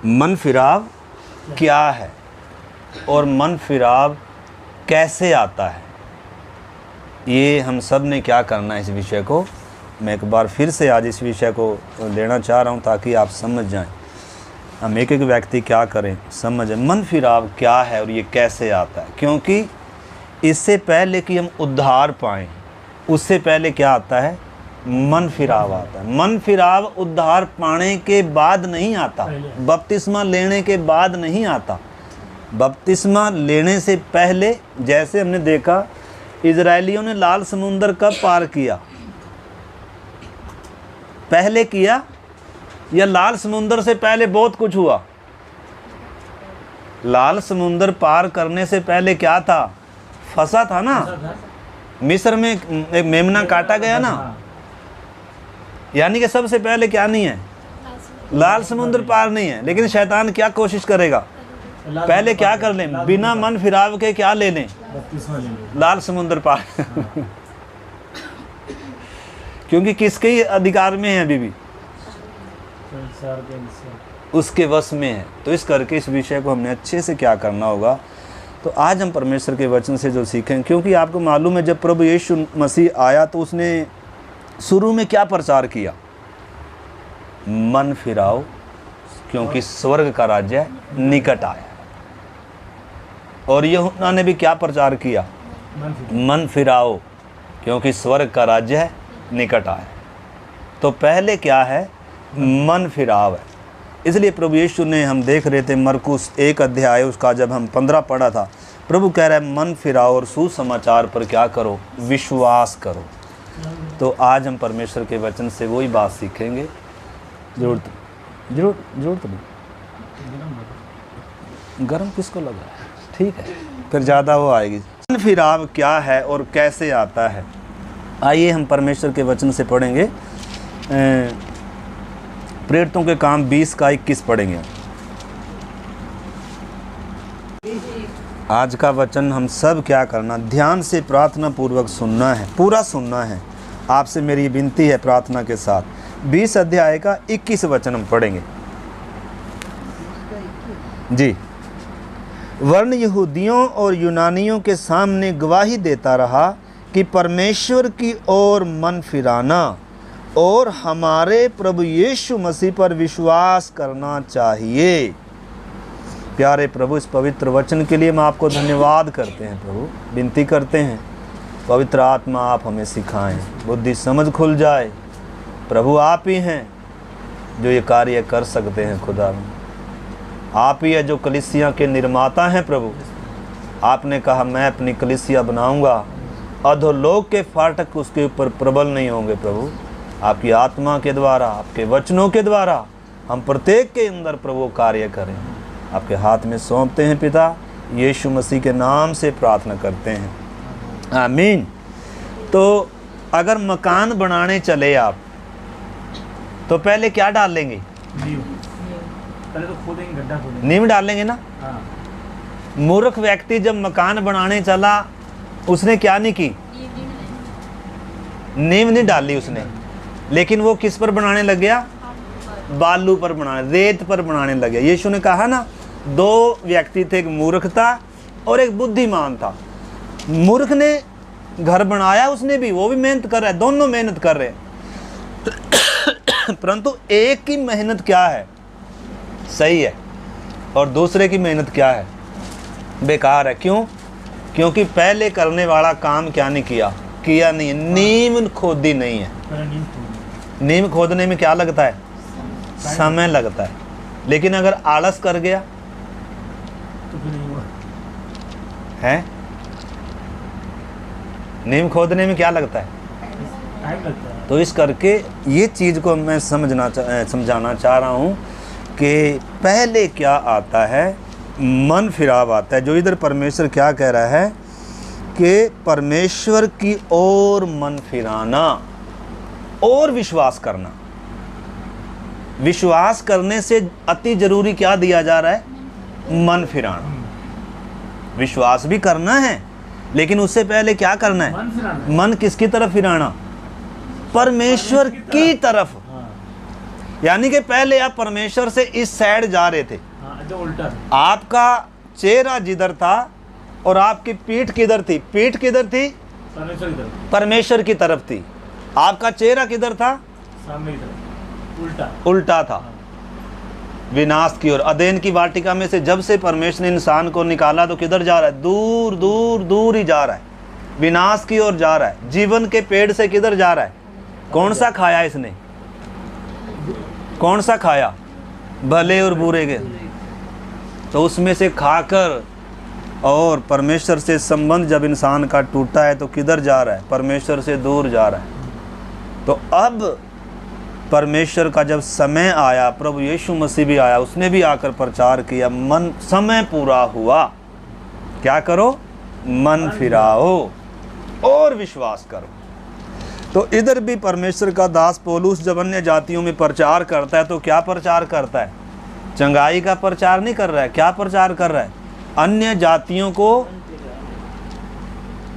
मन फिराव क्या है और मन फिराव कैसे आता है, ये हम सब ने क्या करना है। इस विषय को मैं एक बार फिर से आज इस विषय को लेना चाह रहा हूँ ताकि आप समझ जाएं। हम एक एक व्यक्ति क्या करें, समझें मन फिराव क्या है और ये कैसे आता है। क्योंकि इससे पहले कि हम उद्धार पाएँ, उससे पहले क्या आता है, मन फिराव आता है। मन फिराव उद्धार पाने के बाद नहीं आता, बपतिस्मा लेने के बाद नहीं आता। बपतिस्मा लेने से पहले, जैसे हमने देखा इजरायलियों ने लाल समुंदर कब पार किया, पहले किया या लाल समुंदर से पहले बहुत कुछ हुआ। लाल समुंदर पार करने से पहले क्या था, फंसा था ना, मिस्र में एक मेमना काटा गया ना। यानी कि सबसे पहले क्या नहीं है, लाल समुंदर पार नहीं है। लेकिन शैतान क्या कोशिश करेगा, पहले क्या कर लें, बिना मन फिराव के क्या ले लें, लाल समुंदर पार क्योंकि किसके ही अधिकार में है, अभी भी उसके वश में है। तो इस करके इस विषय को हमने अच्छे से क्या करना होगा। तो आज हम परमेश्वर के वचन से जो सीखें, क्योंकि आपको मालूम है जब प्रभु यीशु मसीह आया तो उसने शुरू में क्या प्रचार किया, मन फिराओ क्योंकि स्वर्ग का राज्य निकट आया। और यूहन्ना ने भी क्या प्रचार किया, मन फिराओ क्योंकि स्वर्ग का राज्य निकट आया। तो पहले क्या है, मन फिराव है। इसलिए प्रभु यीशु ने, हम देख रहे थे मरकुस 1 अध्याय उसका जब हम 15 पढ़ा था, प्रभु कह रहा है मन फिराओ और सुसमाचार पर क्या करो, विश्वास करो। तो आज हम परमेश्वर के वचन से वही बात सीखेंगे। जरूरत तो नहीं, गरम किसको लगा है, ठीक है, फिर ज़्यादा वो आएगी। मन फिराव क्या है और कैसे आता है, आइए हम परमेश्वर के वचन से पढ़ेंगे। प्रेरितों के काम 20 का 21 पढ़ेंगे। आज का वचन हम सब क्या करना, ध्यान से प्रार्थना पूर्वक सुनना है, पूरा सुनना है। आपसे मेरी विनती है प्रार्थना के साथ। 20 अध्याय का 21 वचन हम पढ़ेंगे जी। वर्ण यहूदियों और यूनानियों के सामने गवाही देता रहा कि परमेश्वर की ओर मन फिराना और हमारे प्रभु यीशु मसीह पर विश्वास करना चाहिए। प्यारे प्रभु, इस पवित्र वचन के लिए हम आपको धन्यवाद करते हैं प्रभु। विनती करते हैं पवित्र आत्मा आप हमें सिखाएं, बुद्धि समझ खुल जाए। प्रभु आप ही हैं जो ये कार्य कर सकते हैं। खुदा आप ही है जो कलीसिया के निर्माता हैं प्रभु। आपने कहा मैं अपनी कलीसिया बनाऊंगा, अधोलोक के फाटक उसके ऊपर प्रबल नहीं होंगे। प्रभु आपकी आत्मा के द्वारा, आपके वचनों के द्वारा हम प्रत्येक के अंदर प्रभु कार्य करें। आपके हाथ में सौंपते हैं पिता, यीशु मसीह के नाम से प्रार्थना करते हैं, आमीन। तो अगर मकान बनाने चले आप तो पहले क्या डालेंगे, पहले तो खोदेंगे, गड्ढा खोदेंगे, नींव डालेंगे ना। हाँ। मूर्ख व्यक्ति जब मकान बनाने चला उसने क्या नहीं की, नींव नहीं डाली उसने, लेकिन वो किस पर बनाने लग गया, बालू पर बनाने, रेत पर बनाने लग गया। यीशु ने कहा ना, 2 व्यक्ति थे, एक मूर्ख था और एक बुद्धिमान था। मूर्ख ने घर बनाया, उसने भी, वो भी मेहनत कर रहा है, दोनों मेहनत कर रहे हैं परंतु एक की मेहनत क्या है, सही है, और दूसरे की मेहनत क्या है, बेकार है। क्यों? क्योंकि पहले करने वाला काम क्या नहीं किया नहीं है, नींव खोदी नहीं है। नींव खोदने में क्या लगता है, समय लगता है। लेकिन अगर आलस कर गया तो फिर नहीं हुआ है, नींव खोदने में क्या लगता है, टाइम लगता है। तो इस करके ये चीज़ को मैं समझाना चाह रहा हूँ कि पहले क्या आता है, मन फिराव आता है। जो इधर परमेश्वर क्या कह रहा है कि परमेश्वर की ओर मन फिराना और विश्वास करना। विश्वास करने से अति जरूरी क्या दिया जा रहा है, मन फिराना। विश्वास भी करना है लेकिन उससे पहले क्या करना है, मन किसकी तरफ फिराना, परमेश्वर की तरफ। यानी कि पहले आप परमेश्वर से इस साइड जा रहे थे, हाँ जो उल्टा आपका चेहरा जिधर था और आपकी पीठ किधर थी? पीठ किधर थी? परमेश्वर की तरफ, परमेश्वर की तरफ थी। आपका चेहरा किधर था? सामने की तरफ, उल्टा। उल्टा था, विनाश की ओर। अदेन की वाटिका में से जब से परमेश्वर ने इंसान को निकाला तो किधर जा रहा है? दूर दूर दूर ही जा रहा है, विनाश की ओर जा रहा है। जीवन के पेड़ से किधर जा रहा है? कौन सा खाया इसने? कौन सा खाया? भले और बुरे के। तो उसमें से खाकर और परमेश्वर से संबंध जब इंसान का टूटा है तो किधर जा रहा है? परमेश्वर से दूर जा रहा है। तो अब परमेश्वर का जब समय आया, प्रभु यीशु मसीह भी आया, उसने भी आकर प्रचार किया, मन समय पूरा हुआ, क्या करो? मन फिराओ और विश्वास करो। तो इधर भी परमेश्वर का दास पौलुस जब अन्य जातियों में प्रचार करता है तो क्या प्रचार करता है? चंगाई का प्रचार नहीं कर रहा है। क्या प्रचार कर रहा है? अन्य जातियों को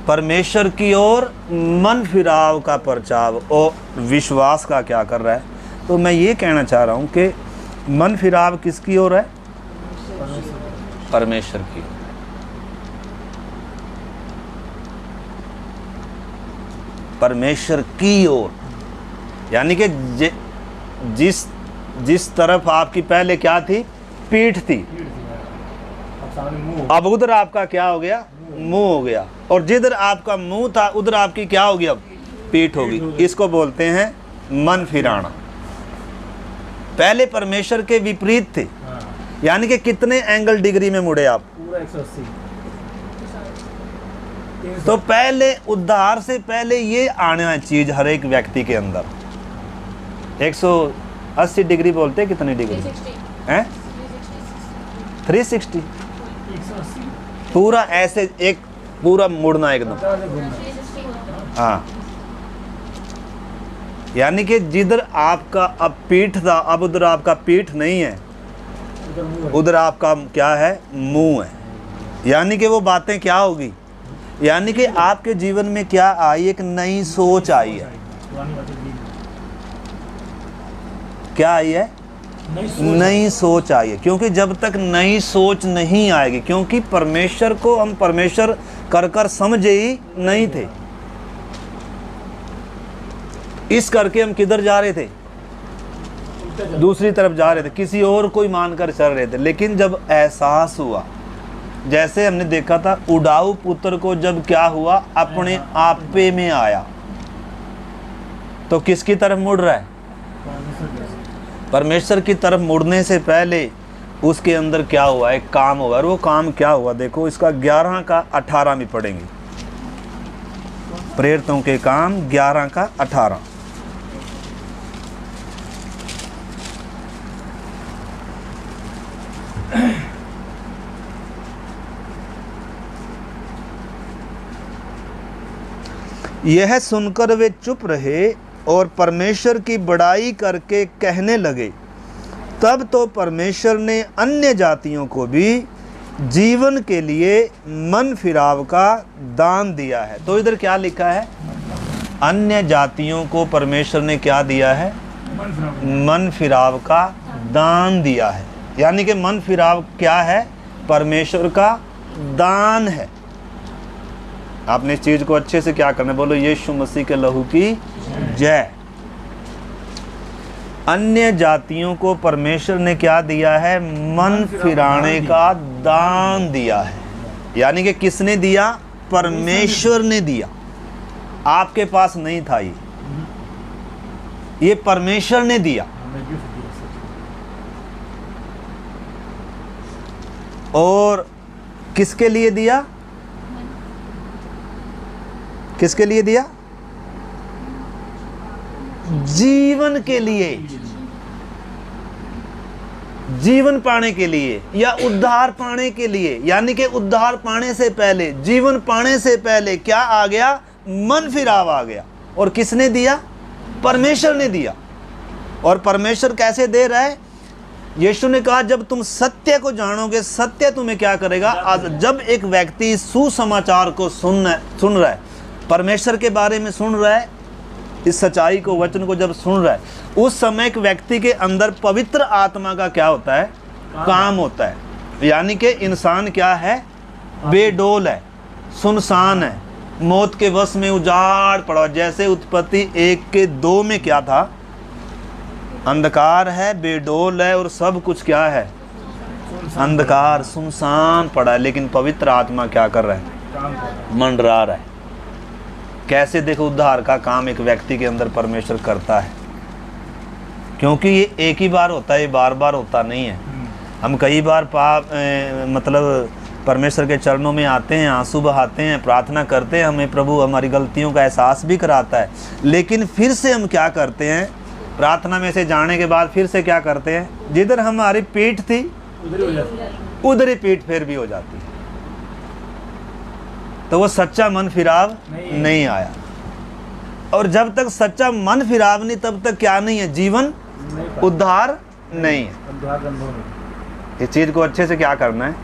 परमेश्वर की ओर मन फिराव का प्रचार और विश्वास का क्या कर रहा है? तो मैं ये कहना चाह रहा हूँ कि मन फिराव किसकी ओर है? परमेश्वर की। परमेश्वर की ओर, यानी कि जिस तरफ आपकी पहले क्या थी? पीठ थी, अब सामने मुंह, अब उधर आपका क्या हो गया? मुंह हो गया। और जिधर आपका मुंह था उधर आपकी क्या होगी? अब पीठ होगी। इसको बोलते हैं मन फिराना। पहले परमेश्वर के विपरीत थे, हाँ यानी कि कितने एंगल डिग्री में मुड़े आप? पूरा 180। तो पहले उद्धार से पहले ये आना चीज हर एक व्यक्ति के अंदर 180 डिग्री बोलते हैं, कितनी डिग्री हैं? 360 180 पूरा ऐसे एक पूरा मुड़ना एकदम। हाँ, यानी कि जिधर आपका अब पीठ था अब उधर आपका पीठ नहीं है, उधर मुंह है। उधर आपका क्या है? मुंह है। यानी कि वो बातें क्या होगी? यानी कि आपके जीवन में क्या आई? एक नई सोच आई है। पुरानी बातें भी क्या आई है? नहीं सोच। नई सोच आई है। क्योंकि जब तक नई सोच नहीं आएगी, क्योंकि परमेश्वर को हम परमेश्वर कर कर समझे ही नहीं थे, इस करके हम किधर जा रहे थे? दूसरी तरफ जा रहे थे, किसी और को ही मानकर चल रहे थे। लेकिन जब एहसास हुआ, जैसे हमने देखा था उड़ाऊ पुत्र को जब क्या हुआ? अपने आपे में आया, तो किसकी तरफ मुड़ रहा है? परमेश्वर की तरफ मुड़ने से पहले उसके अंदर क्या हुआ? एक काम हुआ। और वो काम क्या हुआ? देखो, इसका 11 का 18 में पढ़ेंगे। प्रेरितों के काम 11 का 18। यह सुनकर वे चुप रहे और परमेश्वर की बड़ाई करके कहने लगे, तब तो परमेश्वर ने अन्य जातियों को भी जीवन के लिए मन फिराव का दान दिया है। तो इधर क्या लिखा है? अन्य जातियों को परमेश्वर ने क्या दिया है? मन फिराव का दान दिया है। यानी कि मन फिराव क्या है? परमेश्वर का दान है। आपने इस चीज को अच्छे से क्या करना है? बोलो यीशु मसीह के लहू की जय। अन्य जातियों को परमेश्वर ने क्या दिया है? मन फिराने का दान दिया है। यानी कि किसने दिया? परमेश्वर ने दिया। आपके पास नहीं था ये परमेश्वर ने दिया। और किसके लिए दिया? किसके लिए दिया? जीवन के लिए, जीवन पाने के लिए या उद्धार पाने के लिए। यानी कि उद्धार पाने से पहले, जीवन पाने से पहले क्या आ गया? मन फिराव आ गया। और किसने दिया? परमेश्वर ने दिया। और परमेश्वर कैसे दे रहा है? यीशु ने कहा जब तुम सत्य को जानोगे, सत्य तुम्हें क्या करेगा? आज जब एक व्यक्ति सुसमाचार को सुन रहा है, परमेश्वर के बारे में सुन रहा है, इस सच्चाई को, वचन को जब सुन रहा है, उस समय एक व्यक्ति के अंदर पवित्र आत्मा का क्या होता है? काम होता है। यानी कि इंसान क्या है? बेडोल है, सुनसान है, मौत के वश में उजाड़ पड़ा। जैसे उत्पत्ति 1:2 में क्या था? अंधकार है, बेडोल है और सब कुछ क्या है? अंधकार, सुनसान पड़ा है। लेकिन पवित्र आत्मा क्या कर रहा है? काम कर रहा है। मंडरा रहा है। कैसे? देखो, उद्धार का काम एक व्यक्ति के अंदर परमेश्वर करता है, क्योंकि ये एक ही बार होता है, ये बार बार होता नहीं है। हम कई बार मतलब परमेश्वर के चरणों में आते हैं, आंसू बहाते हैं, प्रार्थना करते हैं, हमें प्रभु हमारी गलतियों का एहसास भी कराता है। लेकिन फिर से हम क्या करते हैं? प्रार्थना में से जाने के बाद फिर से क्या करते हैं? जिधर हमारी पीठ थी उधर ही हो जाता है। उधर ही पीठ फेर भी हो जाती है। तो वो सच्चा मन फिराव नहीं आया। और जब तक सच्चा मन फिराव नहीं, तब तक क्या नहीं है? जीवन उद्धार नहीं है। उद्धार का अनुभव नहीं। इस चीज़ को अच्छे से क्या करना है?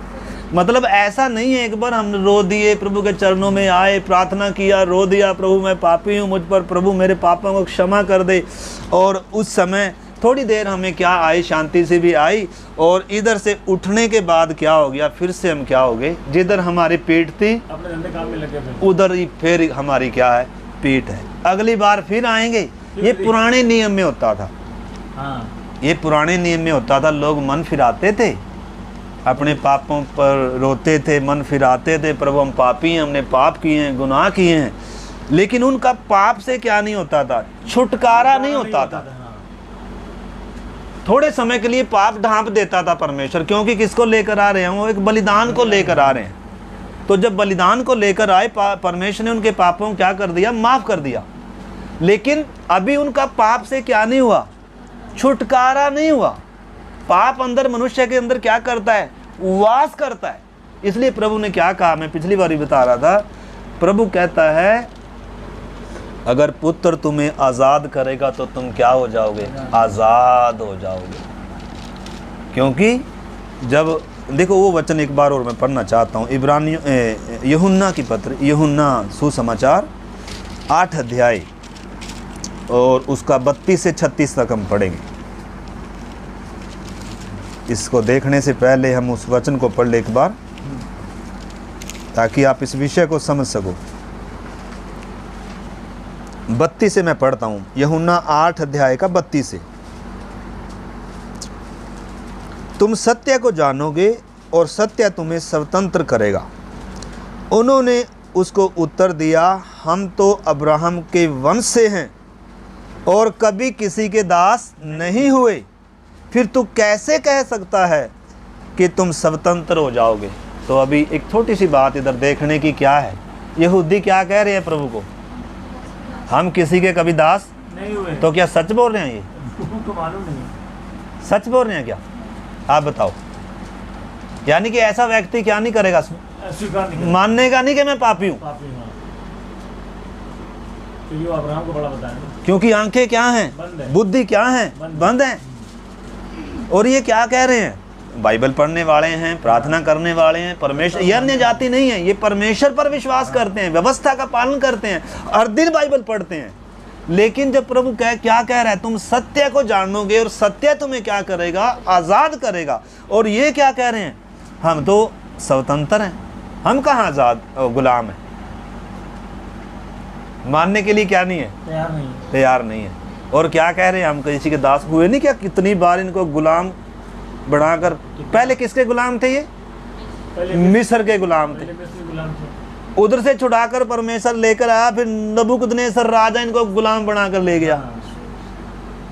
मतलब ऐसा नहीं है एक बार हम रो दिए, प्रभु के चरणों में आए, प्रार्थना किया, रो दिया, प्रभु मैं पापी हूँ, मुझ पर प्रभु मेरे पापों को क्षमा कर दे। और उस समय थोड़ी देर हमें क्या आई? शांति से भी आई। और इधर से उठने के बाद क्या हो गया? फिर से हम क्या हो गए? जिधर हमारी पीठ थी अपने धंधे काम में लगे थे, उधर ही फिर हमारी क्या है? पीठ है। अगली बार फिर आएंगे। ये पुराने नियम में होता था। हाँ, ये पुराने नियम में होता था। लोग मन फिराते थे, अपने पापों पर रोते थे, मन फिराते थे, प्रभु हम पापी हैं, हमने पाप किए हैं, गुनाह किए हैं। लेकिन उनका पाप से क्या नहीं होता था? छुटकारा नहीं होता था। हाँ। थोड़े समय के लिए पाप ढांप देता था परमेश्वर, क्योंकि किसको लेकर आ रहे हैं? वो एक बलिदान को लेकर आ रहे हैं। तो जब बलिदान को लेकर आए, परमेश्वर ने उनके पापों को क्या कर दिया? माफ कर दिया। लेकिन अभी उनका पाप से क्या नहीं हुआ? छुटकारा नहीं हुआ। पाप अंदर मनुष्य के अंदर क्या करता है? वास करता है। इसलिए प्रभु ने क्या कहा? मैं पिछली बार ही बता रहा था। प्रभु कहता है अगर पुत्र तुम्हें आज़ाद करेगा तो तुम क्या हो जाओगे? आज़ाद हो जाओगे। क्योंकि जब देखो, वो वचन एक बार और मैं पढ़ना चाहता हूँ। इब्रानियों यूहन्ना की पत्र, यूहन्ना सुसमाचार 8 अध्याय और उसका 32 से 36 तक हम पढ़ेंगे। इसको देखने से पहले हम उस वचन को पढ़ ले एक बार, ताकि आप इस विषय को समझ सको। 32 से मैं पढ़ता हूँ, यूहन्ना 8 अध्याय का 32 से। तुम सत्य को जानोगे और सत्य तुम्हें स्वतंत्र करेगा। उन्होंने उसको उत्तर दिया, हम तो अब्राहम के वंश से हैं और कभी किसी के दास नहीं हुए। फिर तू कैसे कह सकता है कि तुम स्वतंत्र हो जाओगे? तो अभी एक छोटी सी बात इधर देखने की क्या है? यहूदी क्या कह रहे हैं प्रभु को? हम किसी के कभी दास नहीं हुए। तो क्या सच बोल रहे हैं? ये उनको मालूम नहीं। सच बोल रहे हैं क्या? आप बताओ। यानी कि ऐसा व्यक्ति क्या नहीं करेगा? स्वीकार नहीं मानने का नहीं कि मैं पापी हूँ, पापी। हाँ, क्योंकि वो अब्राहम को बड़ा बताया। क्योंकि आंखें क्या हैं? बंद है। बुद्धि क्या है? बंद है। और ये क्या कह रहे हैं? बाइबल पढ़ने वाले हैं, प्रार्थना करने वाले हैं, परमेश्वर, ये अन्य जाति नहीं है, ये परमेश्वर पर विश्वास करते हैं, व्यवस्था का पालन करते हैं, हर दिन बाइबल पढ़ते हैं। लेकिन जब प्रभु क्या कह रहा है? तुम सत्य को जानोगे और सत्य तुम्हें क्या करेगा? आज़ाद करेगा। और ये क्या कह रहे हैं? हम तो स्वतंत्र हैं, हम कहाँ आज़ाद गुलाम हैं। मानने के लिए क्या नहीं है? तैयार नहीं है। और क्या कह रहे हैं? हम किसी के दास हुए नहीं क्या? कितनी बार इनको गुलाम बनाकर, पहले किसके गुलाम थे? ये मिस्र के गुलाम थे। उधर से छुड़ाकर परमेश्वर लेकर आया, फिर नबूकदनेस्सर राजा इनको गुलाम बनाकर ले गया,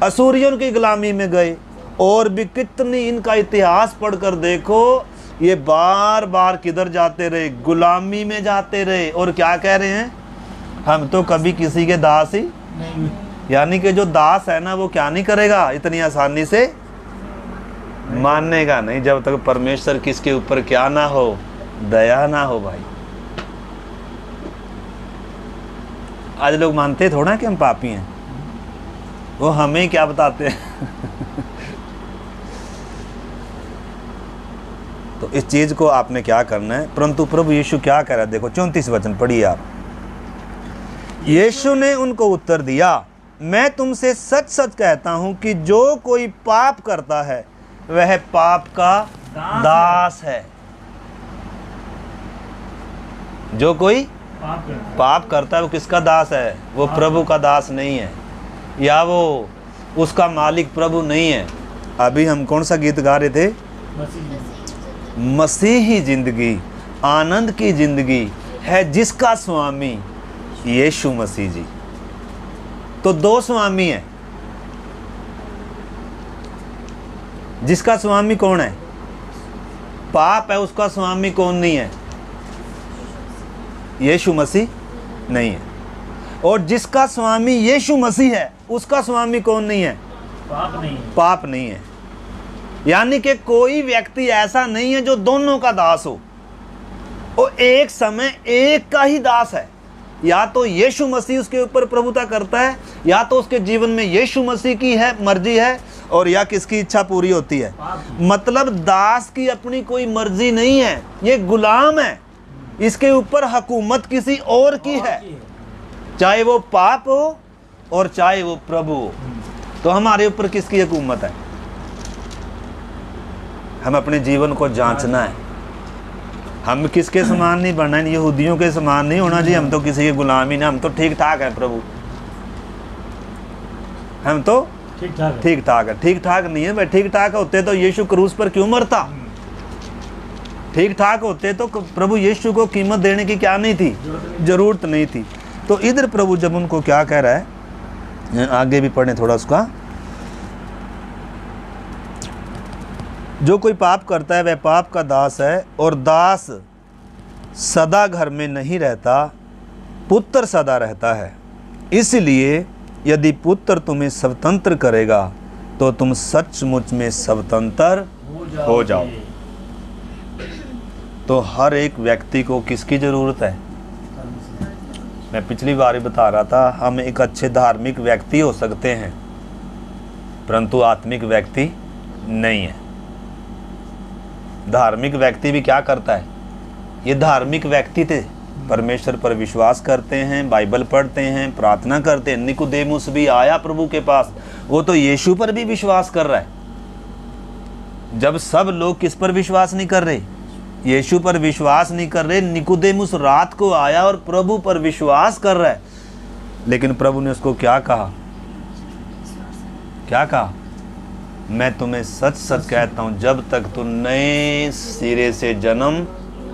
असूरियों की गुलामी में गए। और भी कितनी इनका इतिहास पढ़कर देखो, ये बार बार किधर जाते रहे? गुलामी में जाते रहे। और क्या कह रहे हैं? हम तो कभी किसी के दास ही नहीं। यानी कि जो दास है ना, वो क्या नहीं करेगा? इतनी आसानी से मानने का नहीं, जब तक परमेश्वर किसके ऊपर क्या ना हो? दया ना हो। भाई आज लोग मानते थोड़ा कि हम पापी हैं, वो हमें क्या बताते हैं। तो इस चीज को आपने क्या करना है? परंतु प्रभु यीशु क्या कह रहा है? देखो 34 वचन पढ़िए आप। यीशु ने उनको उत्तर दिया, मैं तुमसे सच सच कहता हूं कि जो कोई पाप करता है वह पाप का दास है। जो कोई पाप करता है वो किसका दास है? वो प्रभु का दास नहीं है, या वो उसका मालिक प्रभु नहीं है। अभी हम कौन सा गीत गा रहे थे? मसीही जिंदगी, आनंद की जिंदगी है जिसका स्वामी यीशु मसीह जी। तो दो स्वामी हैं। जिसका स्वामी कौन है? पाप है, उसका स्वामी कौन नहीं है? यीशु मसीह नहीं है। और जिसका स्वामी यीशु मसीह है उसका स्वामी कौन नहीं है? पाप नहीं है। पाप नहीं है। यानी कि कोई व्यक्ति ऐसा नहीं है जो दोनों का दास हो। वो एक समय एक का ही दास है। या तो यीशु मसीह उसके ऊपर प्रभुता करता है, या तो उसके जीवन में यीशु मसीह की है मर्जी है, और या किसकी इच्छा पूरी होती है। मतलब दास की अपनी कोई मर्जी नहीं है, ये गुलाम है। इसके ऊपर हुकूमत किसी और की है, चाहे वो पाप हो और चाहे वो प्रभु हो। तो हमारे ऊपर किसकी हुकूमत है? हम अपने जीवन को जांचना है। हम किसके समान नहीं बनना है, यहूदियों के समान नहीं होना चाहिए। हम तो किसी के गुलाम ही ना, हम तो ठीक ठाक है प्रभु, हम तो ठीक ठाक है। ठीक ठाक नहीं है भाई। ठीक ठाक होते तो यीशु क्रूस पर क्यों मरता? ठीक ठाक होते तो प्रभु यीशु को कीमत देने की क्या नहीं थी? जरूरत नहीं थी। तो इधर प्रभु जब उनको क्या कह रहा है, आगे भी पढ़ें थोड़ा उसका। जो कोई पाप करता है वह पाप का दास है, और दास सदा घर में नहीं रहता, पुत्र सदा रहता है। इसलिए यदि पुत्र तुम्हें स्वतंत्र करेगा तो तुम सचमुच में स्वतंत्र हो जाओ। तो हर एक व्यक्ति को किसकी ज़रूरत है? मैं पिछली बार ही बता रहा था, हम एक अच्छे धार्मिक व्यक्ति हो सकते हैं परंतु आत्मिक व्यक्ति नहीं है। धार्मिक व्यक्ति भी क्या करता है? ये धार्मिक व्यक्ति थे, परमेश्वर पर विश्वास करते हैं, बाइबल पढ़ते हैं, प्रार्थना करते हैं। निकोदेमुस भी आया प्रभु के पास, वो तो यीशु पर भी विश्वास कर रहा है। जब सब लोग किस पर विश्वास नहीं कर रहे? यीशु पर विश्वास नहीं कर रहे। निकोदेमुस रात को आया और प्रभु पर विश्वास कर रहा है, लेकिन प्रभु ने उसको क्या कहा? क्या कहा? मैं तुम्हें सच सच कहता हूं, जब तक तू नए सिरे से जन्म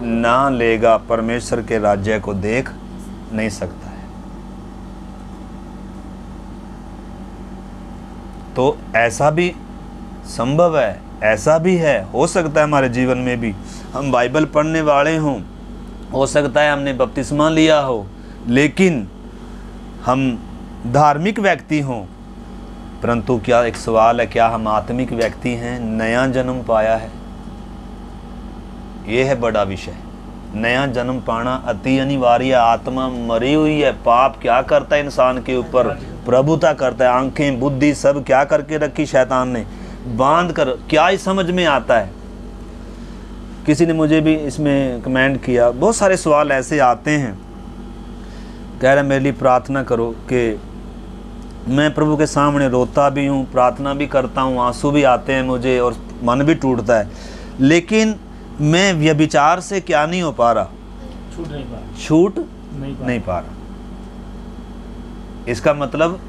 ना लेगा परमेश्वर के राज्य को देख नहीं सकता है। तो ऐसा भी संभव है, ऐसा भी है, हो सकता है हमारे जीवन में भी हम बाइबल पढ़ने वाले हों, हो सकता है हमने बपतिस्मा लिया हो, लेकिन हम धार्मिक व्यक्ति हों, परंतु क्या एक सवाल है, क्या हम आत्मिक व्यक्ति हैं? नया जन्म पाया है? ये है बड़ा विषय। नया जन्म पाना अति अनिवार्य। आत्मा मरी हुई है। पाप क्या करता है इंसान के ऊपर? प्रभुता करता है। आंखें बुद्धि सब क्या करके रखी शैतान ने? बांध कर। क्या ही समझ में आता है? किसी ने मुझे भी इसमें कमेंट किया, बहुत सारे सवाल ऐसे आते हैं, कह रहे मेरे लिए प्रार्थना करो। कि मैं प्रभु के सामने रोता भी हूँ, प्रार्थना भी करता हूँ, आंसू भी आते हैं मुझे और मन भी टूटता है, लेकिन मैं व्यभिचार से क्या नहीं हो पा रहा? छूट नहीं पा रहा। इसका मतलब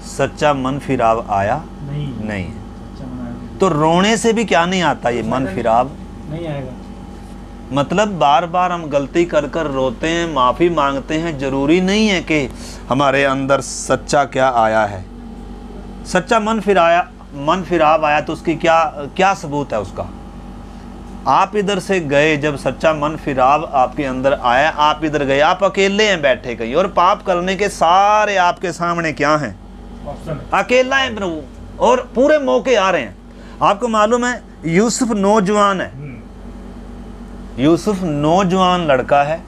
सच्चा मन फिराव आया नहीं है। तो रोने से भी क्या नहीं आता? ये मन फिराव नहीं आएगा। मतलब बार बार हम गलती कर कर रोते हैं, माफ़ी मांगते हैं, जरूरी नहीं है कि हमारे अंदर सच्चा क्या आया है। सच्चा मन फिराव आया तो उसकी क्या सबूत है उसका? आप इधर से गए, जब सच्चा मन फिराव आपके अंदर आया, आप इधर गए, आप अकेले हैं बैठे कहीं, और पाप करने के सारे आपके सामने क्या हैं? अकेला है प्रभु, और पूरे मौके आ रहे हैं। आपको मालूम है यूसुफ नौजवान है, यूसुफ नौजवान लड़का है,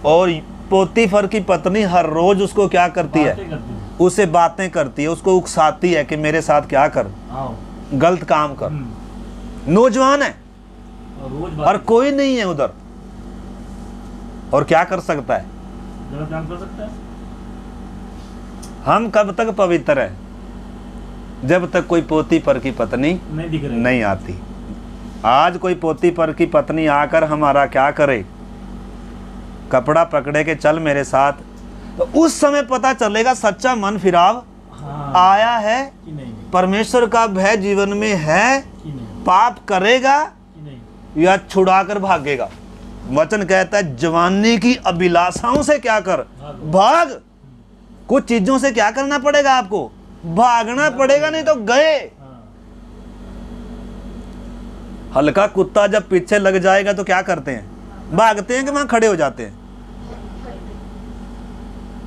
और पोतीफर की पत्नी हर रोज उसको क्या करती है? उसे बातें करती है, उसको उकसाती है कि मेरे साथ क्या कर, गलत काम कर। नौजवान है और कोई नहीं है उधर, और क्या कर सकता है? गलत काम कर सकता है। हम कब तक पवित्र हैं? जब तक कोई पोती पर की पत्नी नहीं दिख रही। नहीं आती। आज कोई पोती पर की पत्नी आकर हमारा क्या करे? कपड़ा पकड़े के चल मेरे साथ, तो उस समय पता चलेगा सच्चा मन फिराव हाँ, आया है, कि नहीं परमेश्वर का भय जीवन में है, कि नहीं पाप करेगा कि नहीं। या छुड़ा कर भागेगा। वचन कहता है जवानी की अभिलाषाओं से क्या कर? भाग। कुछ चीजों से क्या करना पड़ेगा आपको? भागना पड़ेगा, नहीं तो गए। हाँ, हल्का कुत्ता जब पीछे लग जाएगा तो क्या करते हैं? भागते हैं कि वहां खड़े हो जाते हैं?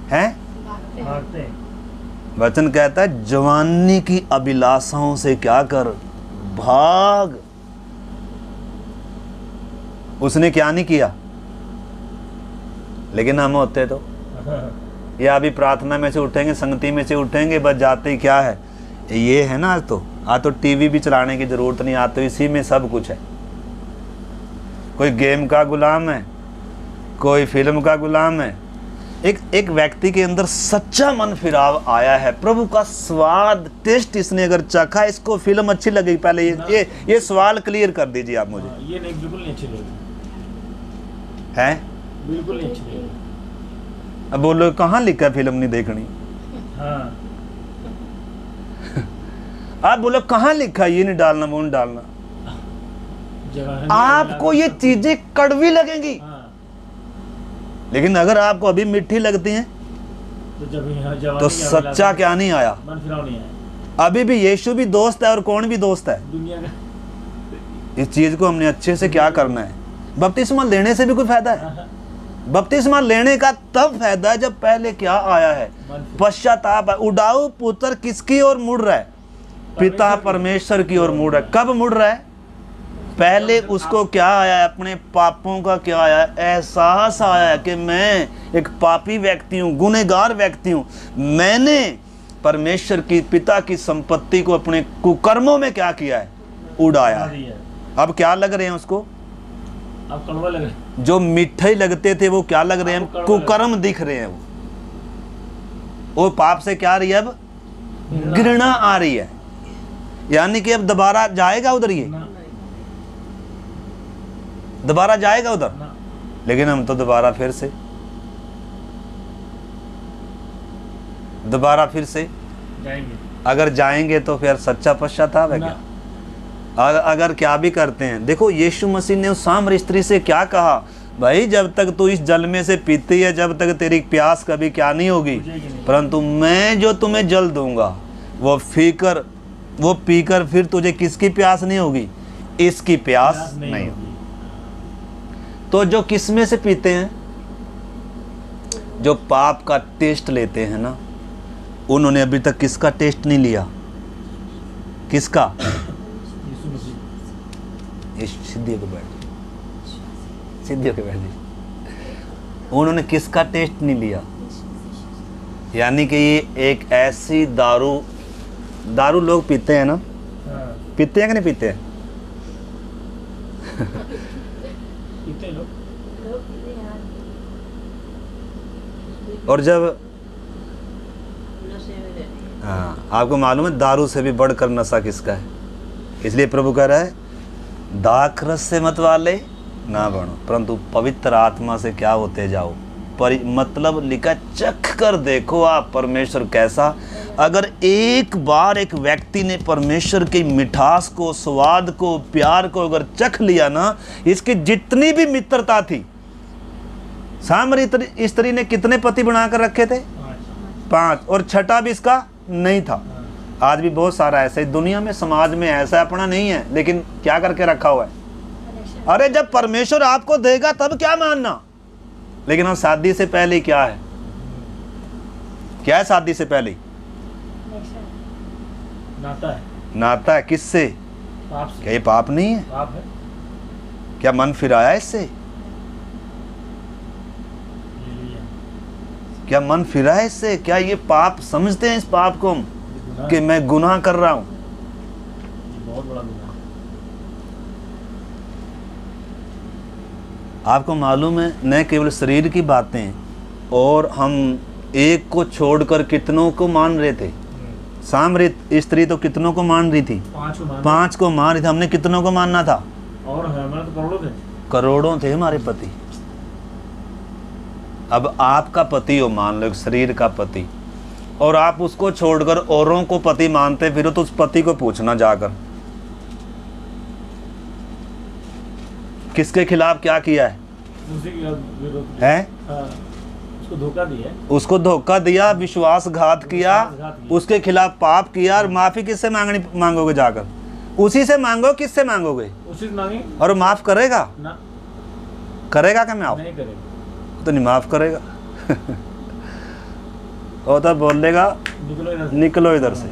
हैं? भागते हैं। वचन कहता है जवानी की अभिलाषाओं से क्या कर? भाग। उसने क्या नहीं किया, लेकिन हम होते तो या अभी प्रार्थना में से उठेंगे, संगति में से उठेंगे, बस जाते ही क्या है ये है ना। आज तो टीवी भी चलाने की जरूरत नहीं, आज तो इसी में सब कुछ है। कोई गेम का गुलाम है, कोई फिल्म का गुलाम है। एक व्यक्ति के अंदर सच्चा मन फिराव आया है, प्रभु का स्वाद टेस्ट इसने अगर चखा, इसको फिल्म अच्छी लगेगी। पहले ये सवाल क्लियर कर दीजिए आप मुझे। हाँ, ये नहीं, बिल्कुल नहीं अच्छी लगी। हैं? बिल्कुल नहीं अच्छी लगी। अब बोलो कहाँ लिखा है फिल्म नहीं देखनी? हाँ, आप बोलो कहाँ लिखा है ये नहीं डालना वो नहीं डालना? जवानी आपको ये चीजें कड़वी लगेंगी, हाँ, लेकिन अगर आपको अभी मीठी लगती हैं तो जब यहाँ जवानी तो की सच्चा अभिलाषा क्या नहीं आया? मन फिराव नहीं आया। अभी भी यीशु भी दोस्त है, और कौन भी दोस्त है। दुनिया का इस चीज को हमने अच्छे से क्या करना है? बपतिस्मा लेने से भी कोई फायदा है? बपतिस्मा लेने का तब फायदा है जब पहले क्या आया है? पश्चाताप है। उडाऊ पुत्र किसकी ओर मुड़ रहा है? पिता परमेश्वर की ओर मुड़ रहा है। कब मुड़ रहा है? पहले उसको क्या आया है? अपने पापों का क्या आया है? एहसास आया है कि मैं एक पापी व्यक्ति हूँ, गुनहगार व्यक्ति हूँ। मैंने परमेश्वर की पिता की संपत्ति को अपने कुकर्मों में क्या किया है? उड़ाया है। अब क्या लग रहे हैं उसको? अब कड़वा लग रहा है। जो मीठे लगते थे वो क्या लग रहे हैं? आपको कड़वा कुकर्म दिख रहे हैं। वो पाप से क्या आ रही है? अब घृणा आ रही है। यानी कि अब दोबारा जाएगा उधर, ये ना, दोबारा जाएगा उधर। ना, लेकिन हम तो दोबारा फिर से जाएंगे। अगर जाएंगे तो फिर सच्चा पश्चाताप है क्या? अगर क्या भी करते हैं, देखो यीशु मसीह ने उस सामरी स्त्री से क्या कहा? भाई जब तक तू इस जल में से पीती है, जब तक तेरी प्यास कभी क्या नहीं होगी, परंतु मैं जो तुम्हें जल दूंगा वो पीकर फिर तुझे किसकी प्यास नहीं होगी? इसकी प्यास नहीं होगी। तो जो किस में से पीते हैं? जो पाप का टेस्ट लेते हैं ना, उन्होंने अभी तक किसका टेस्ट नहीं लिया? किसका? यीशु मसीह। ये सीधी होकर बैठ, सीधी होकर बैठ। उन्होंने किसका टेस्ट नहीं लिया? यानी कि ये एक ऐसी दारू लोग पीते हैं ना, हाँ, पीते हैं कि नहीं पीते हैं? पीते लोग। और जब हाँ, आपको मालूम है दारू से भी बढ़कर नशा किसका है? इसलिए प्रभु कह रहा है दाखरस से मत वाले ना बनो, परंतु पवित्र आत्मा से क्या होते जाओ। मतलब लिखा चख कर देखो आप परमेश्वर कैसा। अगर एक बार एक व्यक्ति ने परमेश्वर की मिठास को, स्वाद को, प्यार को अगर चख लिया ना, इसकी जितनी भी मित्रता थी। सामरी स्त्री ने कितने पति बनाकर रखे थे? 5, और छठा भी इसका नहीं था। आज भी बहुत सारा ऐसा ही दुनिया में, समाज में ऐसा अपना नहीं है, लेकिन क्या करके रखा हुआ है? अरे जब परमेश्वर आपको देगा तब क्या मानना। लेकिन हम शादी से पहले क्या है? क्या है शादी से पहले? नाता है। नाता है। किससे? पाप से। क्या ये पाप नहीं है? पाप है। क्या मन फिराया इससे? क्या मन फिरा है इससे? क्या ये पाप समझते हैं इस पाप को हम कि मैं गुनाह कर रहा हूं? बहुत बड़ा गुनाह। आपको मालूम है न केवल शरीर की बातें, और हम एक को छोड़कर कितनों को मान रहे थे? सामरी स्त्री तो कितनों को मान रही थी? 5 को मान रही थी। हमने कितनों को मानना था? और हमारे तो करोड़ों थे। करोड़ों थे हमारे पति। अब आपका पति हो, मान लो एक शरीर का पति, और आप उसको छोड़कर औरों को पति मानते फिर तो उस पति को पूछना जाकर किसके खिलाफ क्या किया है? उसी के विरोध है? हाँ, उसको धोखा दिया। उसको धोखा दिया, विश्वासघात किया, उसके खिलाफ पाप किया। और माफी किससे मांगोगे जाकर? उसी से मांगो। किससे मांगोगे? उसी से मांगे और माफ करेगा? ना, करेगा क्या माफ? नहीं करेगा। तो नहीं माफ करेगा। और तो बोलेगा निकलो इधर से। निकलो इधर से।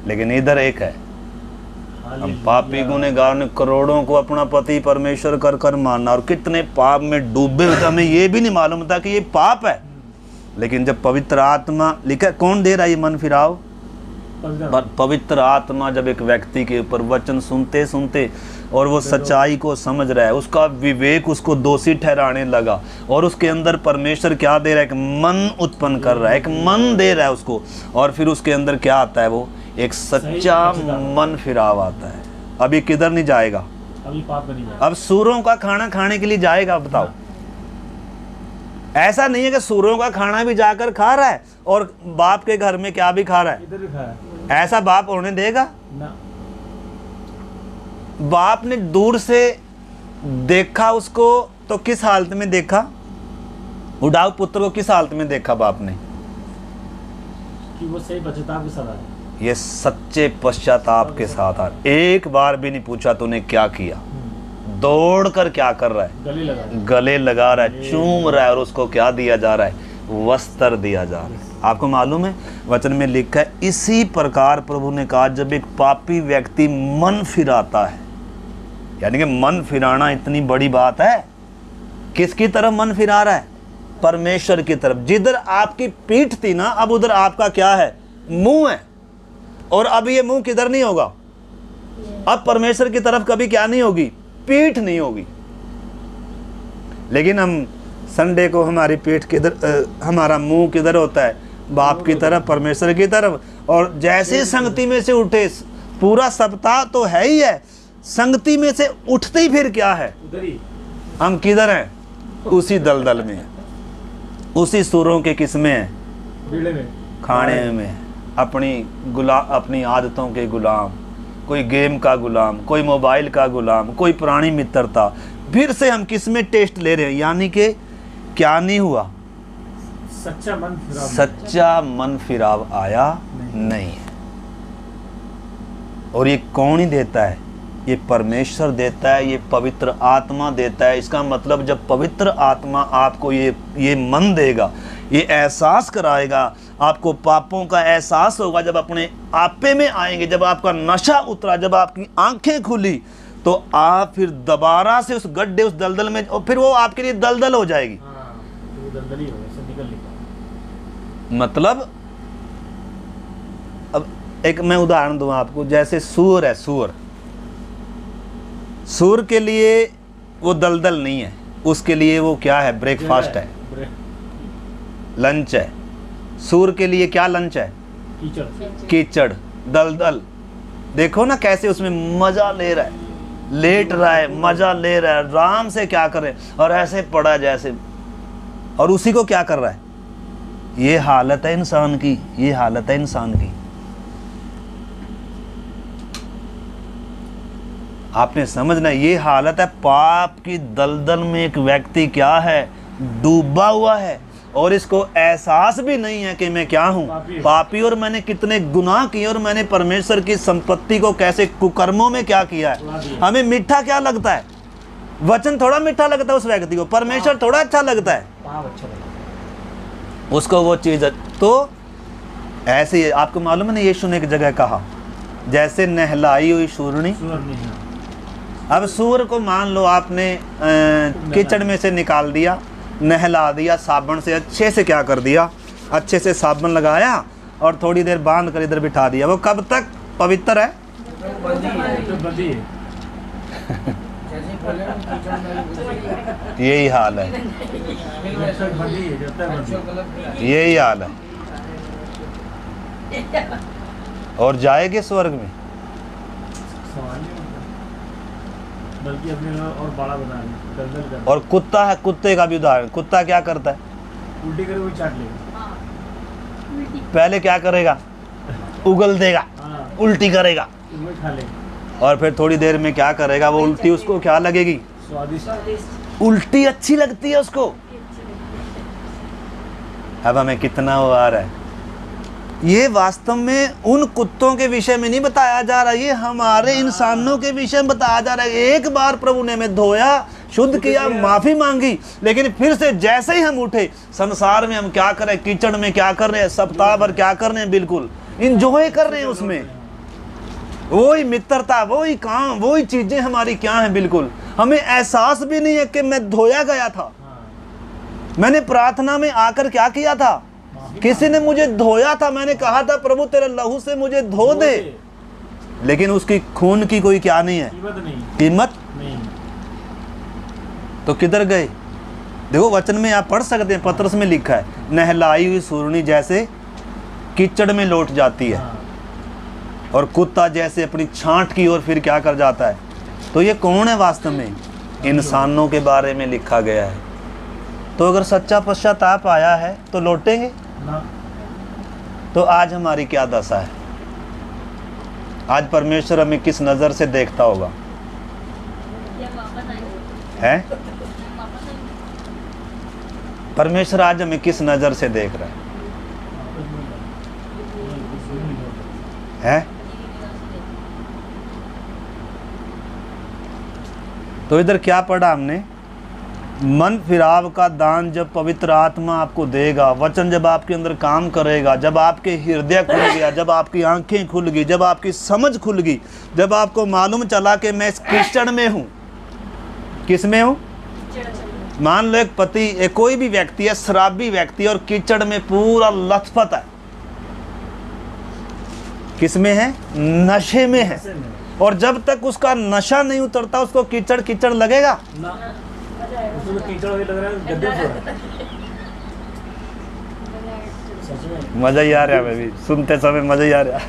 लेकिन इधर एक है, हम पापी गुनहगार ने करोड़ों को अपना पति परमेश्वर कर कर मानना, और कितने पाप में डूबे हुए थे, हमें ये भी नहीं मालूम था कि ये पाप है। लेकिन जब पवित्र आत्मा लिखा, कौन दे रहा है ये मन फिराव? पवित्र आत्मा जब एक व्यक्ति के ऊपर वचन सुनते सुनते और वो सच्चाई को समझ रहा है, उसका विवेक उसको दोषी ठहराने लगा, और उसके अंदर परमेश्वर क्या दे रहा है? एक मन उत्पन्न कर रहा है, एक मन दे रहा है उसको, और फिर उसके अंदर क्या आता है? वो एक सच्चा मन फिराव आता है। अभी किधर नहीं जाएगा? अभी पाप में नहीं जाएगा। अब सूरों का खाना खाने के लिए जाएगा? बताओ। ऐसा नहीं है कि सूरों का खाना भी जाकर खा रहा है और बाप के घर में क्या भी खा रहा है। इधर भी खाया ऐसा बाप होने देगा? ना। बाप ने दूर से देखा उसको, तो किस हालत में देखा? उड़ाऊ पुत्र को किस हालत में देखा बाप ने? कि वो सही पश्चाताप के साथ आया। ये सच्चे पश्चाताप के साथ आ, एक बार भी नहीं पूछा तूने क्या किया, दौड़ कर क्या कर रहा है? गले लगा रहा है, चूम रहा है, और उसको क्या दिया जा रहा है? वस्त्र दिया जा रहा है। आपको मालूम है वचन में लिखा है, इसी प्रकार प्रभु ने कहा जब एक पापी व्यक्ति मन फिराता है, यानी कि मन फिराना इतनी बड़ी बात है। किसकी तरफ मन फिरा रहा है? परमेश्वर की तरफ। जिधर आपकी पीठ थी ना, अब उधर आपका क्या है? मुंह है। और अब ये मुंह किधर नहीं होगा? अब परमेश्वर की तरफ कभी क्या नहीं होगी? पीठ नहीं होगी। लेकिन हम संडे को हमारी पीठ किधर, हमारा मुंह किधर होता है? बाप की तरफ, परमेश्वर की तरफ। और जैसे संगति में से उठे, पूरा सप्ताह तो है ही है, संगति में से उठते ही फिर क्या है? हम किधर हैं? उसी दलदल में, उसी सुरों के किस्में हैं? खाने में, अपनी आदतों के गुलाम, कोई गेम का गुलाम, कोई मोबाइल का गुलाम, कोई पुरानी मित्रता। फिर से हम किस में टेस्ट ले रहे हैं? यानी कि क्या नहीं हुआ? सच्चा मन फिराव आया नहीं है। और ये कौन ही देता है? ये परमेश्वर देता है, ये पवित्र आत्मा देता है। इसका मतलब जब पवित्र आत्मा आपको ये मन देगा, ये एहसास कराएगा, आपको पापों का एहसास होगा, जब अपने आपे में आएंगे, जब आपका नशा उतरा, जब आपकी आंखें खुली, तो आप फिर दोबारा से उस गड्ढे, उस दलदल में, और फिर वो आपके लिए दलदल हो जाएगी। मतलब अब एक मैं उदाहरण दूं आपको, जैसे सूअर है, सूअर के लिए वो दलदल नहीं है, उसके लिए वो क्या है? ब्रेकफास्ट है, लंच है। सूअर के लिए क्या लंच है? कीचड़, दलदल। देखो ना कैसे उसमें मजा ले रहा है, लेट रहा है, मजा ले रहा है, आराम से क्या करे, और ऐसे पड़ा जैसे, और उसी को क्या कर रहा है? ये हालत है इंसान की, ये हालत है इंसान की। आपने समझना, ये हालत है पाप की दलदल में। एक व्यक्ति क्या है? डूबा हुआ है, और इसको एहसास भी नहीं है कि मैं क्या हूँ? पापी, और मैंने कितने गुनाह किए, और मैंने परमेश्वर की संपत्ति को कैसे कुकर्मों में क्या किया है। हमें मीठा क्या लगता है? वचन थोड़ा मीठा लगता है उस व्यक्ति को, परमेश्वर थोड़ा अच्छा लगता है उसको वो चीज़। तो ऐसे ही आपको मालूम है ना, यीशु ने एक जगह कहा, जैसे नहलाई हुई सूरनी। अब सूअर को मान लो आपने कीचड़ में से निकाल दिया, नहला दिया, साबुन से अच्छे से क्या कर दिया? अच्छे से साबुन लगाया, और थोड़ी देर बांध कर इधर बिठा दिया। वो कब तक पवित्र है? यही हाल है, जब तक बंदी है, जब तक बंदी है। यही हाल है। और जाएंगे स्वर्ग में? सवाल नहीं होता, बल्कि अपने लिए और बड़ा बना रहे, दलदल कर और कुत्ता है, कुत्ते का भी उदाहरण, कुत्ता क्या करता है? उल्टी करे वो चाट लेगा। पहले क्या करेगा? उगल देगा, हाँ, उल्टी करेगा, वो खा लेगा। और फिर थोड़ी देर में क्या करेगा? वो उल्टी उसको क्या लगेगी? स्वादिष्ट। उल्टी अच्छी लगती है उसको। अब हमें कितना वो आ रहा है। ये वास्तव में उन कुत्तों के विषय में नहीं बताया जा रहा, ये हमारे इंसानों के विषय में बताया जा रहा है। एक बार प्रभु ने हमें धोया, शुद्ध किया, माफी मांगी, लेकिन फिर से जैसे ही हम उठे, संसार में हम क्या कर रहे हैं? कीचड़ में क्या कर रहे हैं? सप्ताह भर क्या कर रहे हैं? बिल्कुल इंजॉय कर रहे हैं उसमें। वही मित्रता, वही काम, वही चीजें हमारी क्या हैं? बिल्कुल हमें एहसास भी नहीं है कि मैं धोया गया था। मैंने प्रार्थना में आकर क्या किया था? किसी ने मुझे धोया था, मैंने कहा था प्रभु तेरे लहू से मुझे धो दे, लेकिन उसकी खून की कोई क्या नहीं है? कीमत नहीं। तो किधर गए? देखो वचन में आप पढ़ सकते हैं, पत्रस में लिखा है, नहलाई हुई सूरनी जैसे कीचड़ में लौट जाती है, और कुत्ता जैसे अपनी छांट की ओर फिर क्या कर जाता है। तो ये कौन है वास्तव में? इंसानों के बारे में लिखा गया है। तो अगर सच्चा पश्चाताप आया है तो लौटेंगे ना। तो आज हमारी क्या दशा है? आज परमेश्वर हमें किस नज़र से देखता होगा? है परमेश्वर आज हमें किस नज़र से देख रहा है? तो इधर क्या पढ़ा हमने? मन फिराव का दान जब पवित्र आत्मा आपको देगा, वचन जब आपके अंदर काम करेगा, जब आपके हृदय खुल गया, जब आपकी आंखें खुल गई, जब आपकी समझ खुल गई, जब आपको मालूम चला कि मैं इस कीचड़ में हूँ। किस में हूँ? मान लो एक पति, एक कोई भी व्यक्ति है, शराबी व्यक्ति, और कीचड़ में पूरा लथपथ है। किस में है? नशे में है। और जब तक उसका नशा नहीं उतरता उसको कीचड़ कीचड़ लगेगा ना। उसको तो कीचड़ वही लग रहा है, गद्दे पे है। सच में मजा ही आ रहा है, मैं भी सुनते समय मजा ही आ रहा है।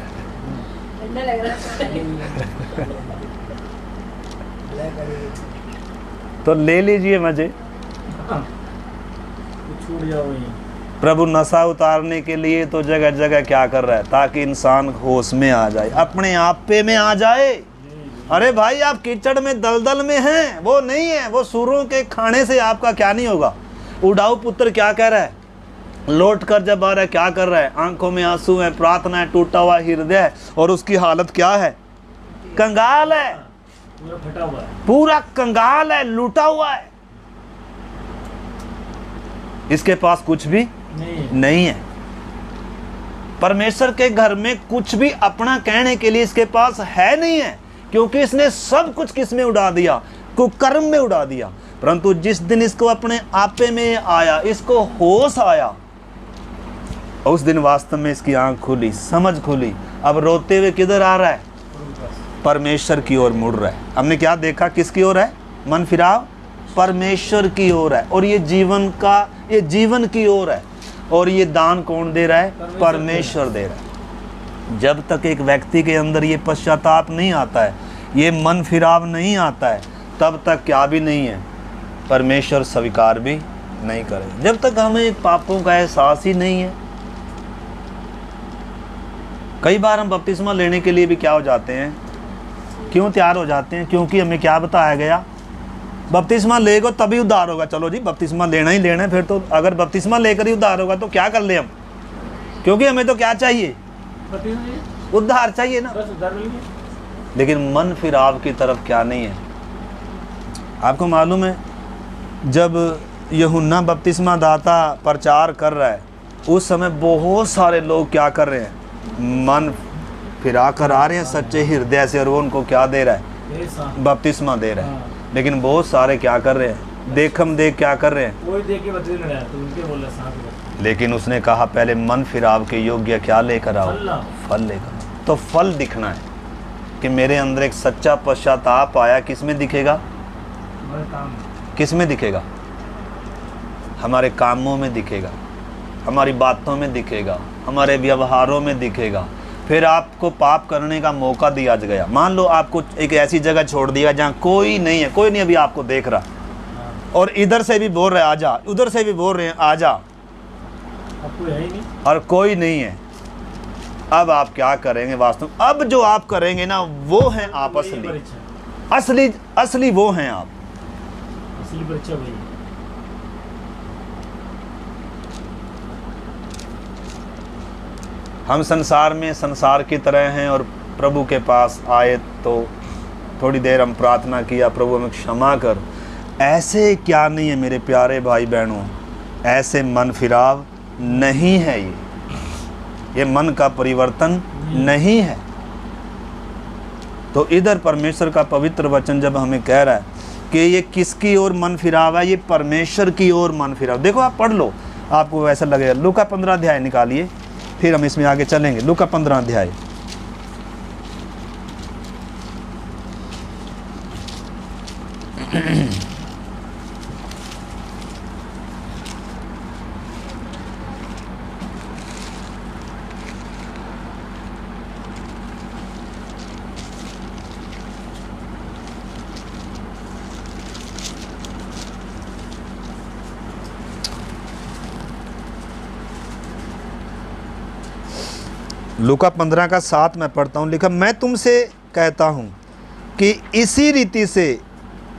तो ले लीजिए मजे। छूट जाओ वहीं। प्रभु नशा उतारने के लिए तो जगह जगह क्या कर रहा है? ताकि इंसान होश में आ जाए, अपने आप पे में आ जाए। अरे भाई आप कीचड़ में दलदल में हैं, वो नहीं है। वो सूरों के खाने से आपका क्या नहीं होगा। उड़ाऊ पुत्र क्या कह रहा है? लौट कर जब आ रहा है क्या कर रहा है? आंखों में आंसू है, प्रार्थना है, टूटा हुआ हृदय है, और उसकी हालत क्या है? कंगाल है, पूरा फटा हुआ है, पूरा कंगाल है, लूटा हुआ है। इसके पास कुछ भी नहीं है। परमेश्वर के घर में कुछ भी अपना कहने के लिए इसके पास है नहीं है, क्योंकि इसने सब कुछ किस में उड़ा दिया? कुकर्म में उड़ा दिया। परंतु जिस दिन इसको अपने आपे में आया, इसको होश आया, उस दिन वास्तव में इसकी आंख खुली, समझ खुली। अब रोते हुए किधर आ रहा है? परमेश्वर की ओर मुड़ रहा है। हमने क्या देखा? किसकी ओर है? मन फिराव परमेश्वर की ओर है, और ये जीवन की ओर है। और ये दान कौन दे रहा है? परमेश्वर दे रहा है। जब तक एक व्यक्ति के अंदर ये पश्चाताप नहीं आता है, ये मन फिराव नहीं आता है, तब तक क्या भी नहीं है? परमेश्वर स्वीकार भी नहीं करेगा। जब तक हमें पापों का एहसास ही नहीं है। कई बार हम बपतिस्मा लेने के लिए भी क्या हो जाते हैं? क्यों तैयार हो जाते हैं? क्योंकि हमें क्या बताया गया? बपतिस्मा लेगा तभी उद्धार होगा। चलो जी, बपतिस्मा लेना ही लेना है। फिर तो अगर बपतिस्मा लेकर ही उद्धार होगा तो क्या कर ले हम? क्योंकि हमें तो क्या चाहिए? उद्धार चाहिए ना। लेकिन मन फिराव की तरफ क्या नहीं है। आपको मालूम है, जब यूहन्ना बपतिस्मा दाता प्रचार कर रहा है, उस समय बहुत सारे लोग क्या कर रहे हैं? मन फिरा कर आ रहे हैं सच्चे हृदय से, और वो उनको क्या दे रहा है? बपतिस्मा दे रहा है। लेकिन बहुत सारे क्या कर रहे हैं? देखम देख क्या कर रहे हैं? कोई देख के बपतिस्मा ले आया तो उनके बोल रहा सांप। लेकिन उसने कहा पहले मन फिराव के योग्य क्या लेकर आओ? फल लेकर आओ। तो फल दिखना है कि मेरे अंदर एक सच्चा पश्चाताप आया। किस में दिखेगा? हमारे काम किस में दिखेगा? हमारे कामों में दिखेगा, हमारी बातों में दिखेगा, हमारे व्यवहारों में दिखेगा। फिर आपको पाप करने का मौका दिया गया। मान लो आपको एक ऐसी जगह छोड़ दिया जहाँ कोई नहीं है, कोई नहीं अभी आपको देख रहा, और इधर से भी बोल रहे आ जा, उधर से भी बोल रहे हैं आ जा, अब कोई है ही नहीं, और कोई नहीं है। अब आप क्या करेंगे वास्तव में? अब जो आप करेंगे ना वो है आप वही असली, परीक्षा, असली वो हैं आप। असली परीक्षा वही है। हम संसार में संसार की तरह हैं, और प्रभु के पास आए तो थोड़ी देर हम प्रार्थना किया, प्रभु हमें क्षमा कर। ऐसे क्या नहीं है मेरे प्यारे भाई बहनों, ऐसे मन फिराव नहीं है, ये मन का परिवर्तन नहीं है। तो इधर परमेश्वर का पवित्र वचन जब हमें कह रहा है कि ये किसकी ओर मन फिराव है, ये परमेश्वर की ओर मन फिराव। देखो आप पढ़ लो, आपको वैसा लगेगा। लूका 15 अध्याय निकालिए, फिर हम इसमें आगे चलेंगे। लूका 15 अध्याय। लूका 15 का 7 मैं पढ़ता हूँ। लिखा, मैं तुमसे कहता हूँ कि इसी रीति से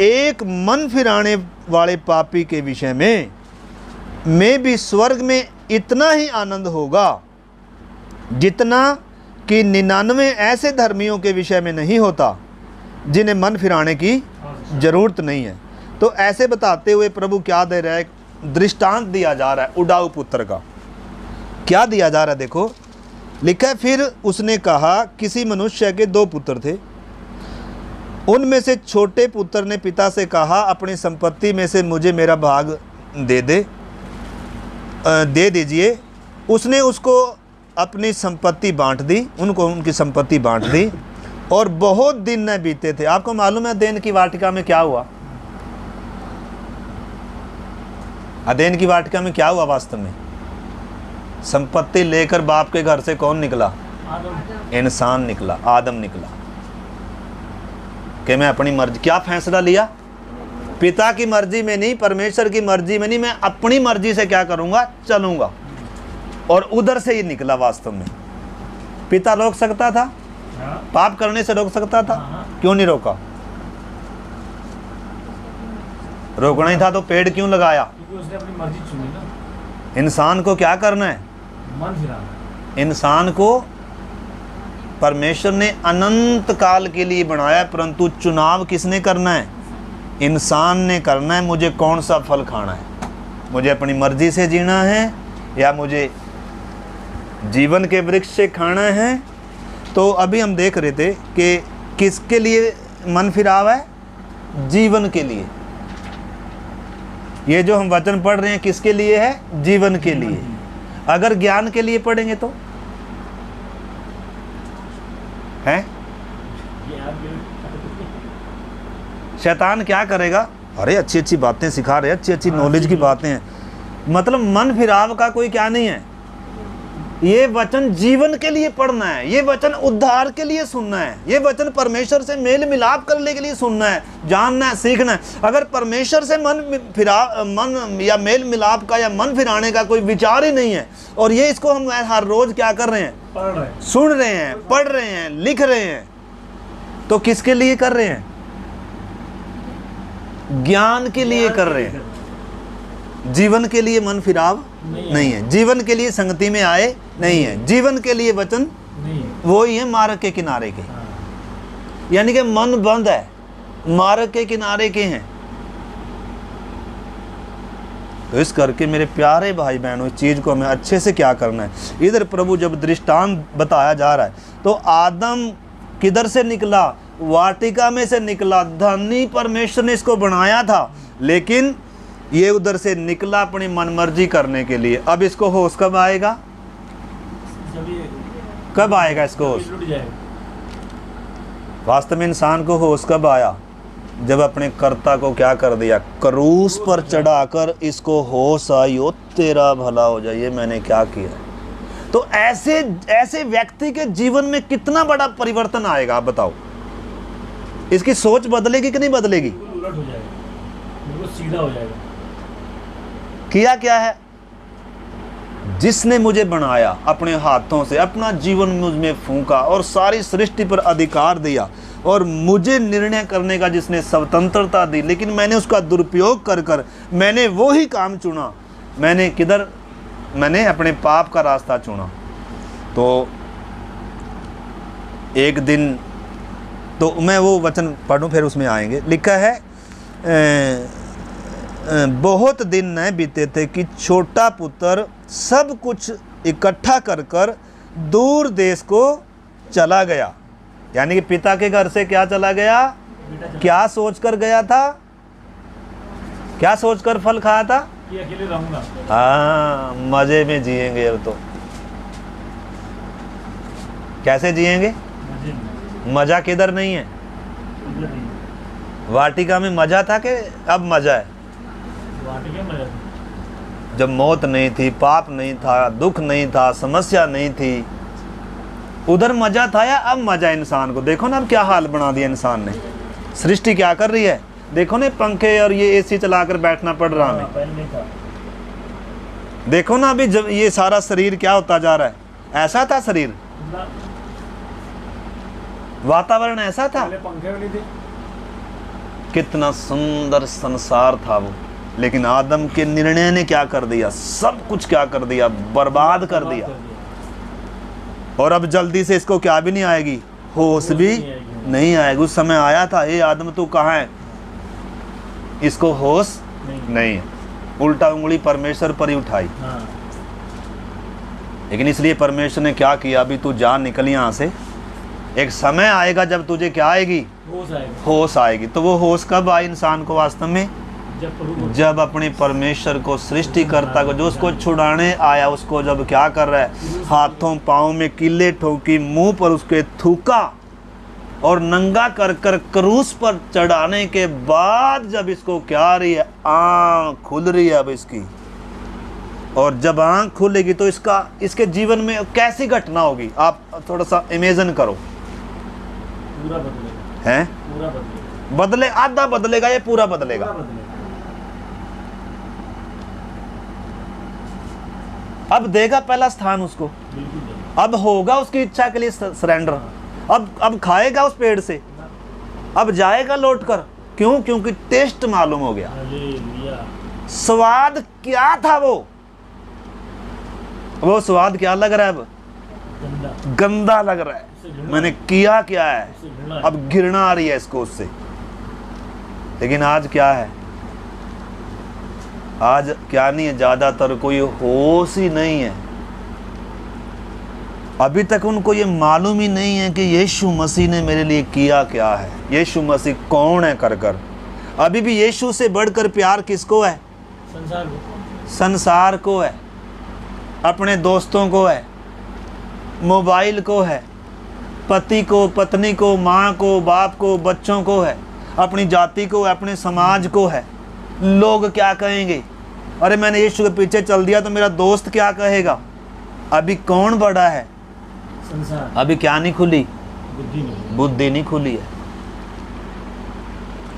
एक मन फिराने वाले पापी के विषय में भी स्वर्ग में इतना ही आनंद होगा जितना कि 99 ऐसे धर्मियों के विषय में नहीं होता जिन्हें मन फिराने की जरूरत नहीं है। तो ऐसे बताते हुए प्रभु क्या दे रहा है? दृष्टांत दिया जा रहा है उडाऊ पुत्र का। क्या दिया जा रहा है देखो, लिखा है, फिर उसने कहा, किसी मनुष्य के 2 पुत्र थे। उनमें से छोटे पुत्र ने पिता से कहा, अपनी संपत्ति में से मुझे मेरा भाग दे दीजिए। उसने उसको अपनी संपत्ति बांट दी, उनको उनकी संपत्ति बांट दी, और बहुत दिन न बीते थे। आपको मालूम है अदेन की वाटिका में क्या हुआ? अदेन की वाटिका में क्या हुआ वास्तव में? संपत्ति लेकर बाप के घर से कौन निकला? आदम। इंसान निकला, आदम निकला। कि मैं अपनी मर्जी, क्या फैसला लिया? पिता की मर्जी में नहीं, परमेश्वर की मर्जी में नहीं, मैं अपनी मर्जी से क्या करूंगा? चलूंगा। और उधर से ही निकला वास्तव में। पिता रोक सकता था? पाप करने से रोक सकता था? क्यों नहीं रोका? रोकना ही था तो पेड़ क्यों लगाया? क्योंकि उसने अपनी मर्जी चुनी ना। इंसान को क्या करना है? मन फिराना। इंसान को परमेश्वर ने अनंत काल के लिए बनाया, परंतु चुनाव किसने करना है? इंसान ने करना है। मुझे कौन सा फल खाना है? मुझे अपनी मर्जी से जीना है या मुझे जीवन के वृक्ष से खाना है? तो अभी हम देख रहे थे कि किसके लिए मन फिराव है? जीवन के लिए। ये जो हम वचन पढ़ रहे हैं किसके लिए है? जीवन के लिए। अगर ज्ञान के लिए पढ़ेंगे तो है? शैतान क्या करेगा? अरे अच्छी अच्छी बातें सिखा रहे, अच्छी अच्छी नॉलेज की बातें हैं, मतलब मन फिराव का कोई क्या नहीं है। ये वचन जीवन के लिए पढ़ना है, ये वचन उद्धार के लिए सुनना है, ये वचन परमेश्वर से मेल मिलाप करने के लिए सुनना है, जानना है, सीखना है। अगर परमेश्वर से मन या मेल मिलाप का या मन फिराने का कोई विचार ही नहीं है, और ये इसको हम हर रोज क्या कर रहे हैं? पढ़ रहे हैं, सुन रहे हैं, पढ़ रहे हैं, लिख रहे हैं, तो किसके लिए कर रहे हैं? ज्ञान के लिए कर रहे हैं। जीवन के लिए मन फिराव नहीं है, जीवन के लिए संगति में आए नहीं है, जीवन के लिए वचन नहीं है। वो ही है मार्ग के किनारे के। यानी कि मन बंद है, मार्ग के किनारे के हैं। तो इस करके मेरे प्यारे भाई बहनों, इस चीज को हमें अच्छे से क्या करना है। इधर प्रभु जब दृष्टांत बताया जा रहा है तो आदम किधर से निकला? वाटिका में से निकला। धनी परमेश्वर ने इसको बनाया था, लेकिन ये उधर से निकला अपनी मनमर्जी करने के लिए। अब इसको होश कब आएगा? कब आएगा इसको होश? वास्तव में इंसान को होश कब आया? जब अपने कर्ता को क्या कर दिया, क्रूस पर चढ़ाकर इसको होश आई, ओ तेरा भला हो जाए, ये मैंने क्या किया। तो ऐसे ऐसे व्यक्ति के जीवन में कितना बड़ा परिवर्तन आएगा, आप बताओ। इसकी सोच बदलेगी कि नहीं बदलेगी? बिल्कुल उलट हो जाएगा, बिल्कुल सीधा हो जाएगा। किया क्या है? जिसने मुझे बनाया अपने हाथों से, अपना जीवन मुझ में फूंका और सारी सृष्टि पर अधिकार दिया, और मुझे निर्णय करने का जिसने स्वतंत्रता दी, लेकिन मैंने उसका दुरुपयोग कर कर मैंने वो ही काम चुना। मैंने किधर? मैंने अपने पाप का रास्ता चुना। तो एक दिन, तो मैं वो वचन पढ़ूं फिर उसमें आएंगे। लिखा है बहुत दिन न बीते थे कि छोटा पुत्र सब कुछ इकट्ठा कर कर दूर देश को चला गया। यानी कि पिता के घर से क्या चला गया? क्या सोचकर गया था? क्या सोचकर फल खाया था? कि अकेले रहूंगा। हाँ, मजे में जिएंगे। अब तो कैसे जिएंगे? मजे में। मजा किधर नहीं है? इधर नहीं। वाटिका में मजा था कि अब मजा है? वाटिका में मजा था। जब मौत नहीं थी, पाप नहीं था, दुख नहीं था, समस्या नहीं थी, उधर मजा था या अब मजा इंसान को? देखो ना अब क्या हाल बना दिया इंसान ने। सृष्टि क्या कर रही है? देखो ना, पंखे और ये एसी चलाकर बैठना पड़ रहा हमें। पहले नहीं था। देखो ना अभी जब ये सारा शरीर क्या होता जा रहा है। ऐसा था शरीर, वातावरण ऐसा था। पहले पंखे वाली थे। कितना सुंदर संसार था वो, लेकिन आदम के निर्णय ने क्या कर दिया? सब कुछ क्या कर दिया? बर्बाद कर दिया। और अब जल्दी से इसको क्या भी नहीं आएगी? होश भी नहीं आएगी। उस समय आया था, ए आदम तू कहाँ है? इसको होश नहीं है। उल्टा उंगली परमेश्वर पर ही उठाई। हाँ। लेकिन इसलिए परमेश्वर ने क्या किया? अभी तू जा, निकल यहाँ से। एक समय आएगा जब तुझे क्या आएगी? होश आएगा। होश आएगी। तो वो होश कब आई इंसान को वास्तव में? जब अपने परमेश्वर को, सृष्टिकर्ता को, जो उसको छुड़ाने आया, उसको जब क्या कर रहा है? हाथों पाँव में कीले ठोकी, मुंह पर उसके थूका और नंगा कर कर क्रूस पर चढ़ाने के बाद जब इसको क्या आ रही है? आँख खुल रही है अब इसकी। और जब आँख खुलेगी तो इसके जीवन में कैसी घटना होगी? आप थोड़ा सा इमेजिन करो। पूरा बदलेगा। हैं? पूरा बदलेगा। बदले, आधा बदलेगा या पूरा बदलेगा? पूरा बदलेगा। अब देगा पहला स्थान उसको, बिल्कुल देगा। अब होगा उसकी इच्छा के लिए सरेंडर। अब खाएगा उस पेड़ से, अब जाएगा लौट कर। क्यों? क्योंकि टेस्ट मालूम हो गया। हालेलुया। स्वाद क्या था वो स्वाद क्या लग रहा है? अब गंदा। गंदा लग रहा है। मैंने किया क्या है? अब घृणा आ रही है इसको उससे। लेकिन आज क्या है? आज क्या नहीं है? ज्यादातर कोई होश ही नहीं है। अभी तक उनको ये मालूम ही नहीं है कि यीशु मसीह ने मेरे लिए किया क्या है, यीशु मसीह कौन है कर कर। अभी भी यीशु से बढ़कर प्यार किसको है? संसार को। संसार को है, अपने दोस्तों को है, मोबाइल को है, पति को, पत्नी को, माँ को, बाप को, बच्चों को है, अपनी जाति को है, अपने समाज को है। लोग क्या कहेंगे? अरे मैंने यीशु के पीछे चल दिया तो मेरा दोस्त क्या कहेगा? अभी कौन बड़ा है? संसार। अभी क्या नहीं खुली? बुद्धि नहीं। बुद्धि नहीं खुली है।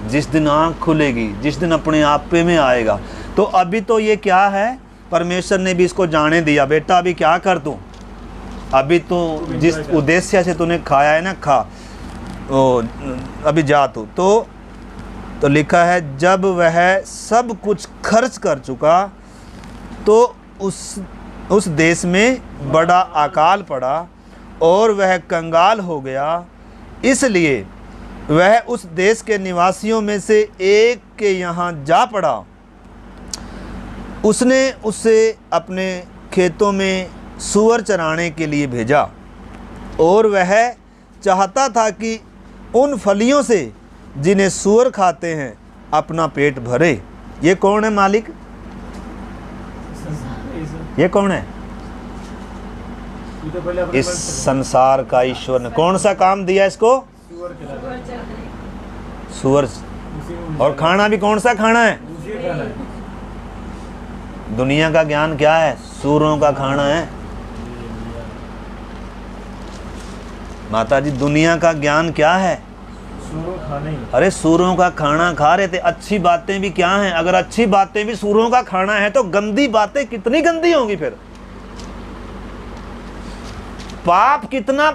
जिस दिन आँख खुलेगी, जिस दिन अपने आप पे में आएगा, तो अभी तो ये क्या है? परमेश्वर ने भी इसको जाने दिया, बेटा अभी क्या कर तू? अभी तो जिस उद्देश्य से तूने खाया है ना, खा। अभी जा तू। तो लिखा है जब वह सब कुछ खर्च कर चुका तो उस देश में बड़ा अकाल पड़ा और वह कंगाल हो गया। इसलिए वह उस देश के निवासियों में से एक के यहाँ जा पड़ा। उसने उसे अपने खेतों में सूअर चराने के लिए भेजा और वह चाहता था कि उन फलियों से जिन्हें सूअर खाते हैं अपना पेट भरे। ये कौन है मालिक? ये कौन है? इस संसार का ईश्वर ने कौन सा काम दिया इसको? सूअर उसी में और खाना भी कौन सा खाना है? उसी का खाना है। दुनिया का ज्ञान क्या है? सूरों का खाना है। माता जी, दुनिया का ज्ञान क्या है? सूरों खाना ही। अरे सूरों का खाना खा रहे थे। अच्छी बातें भी क्या हैं? अगर अच्छी बातें भी सूरों का खाना है तो गंदी बातें कितनी गंदी होंगी फिर। पाप कितना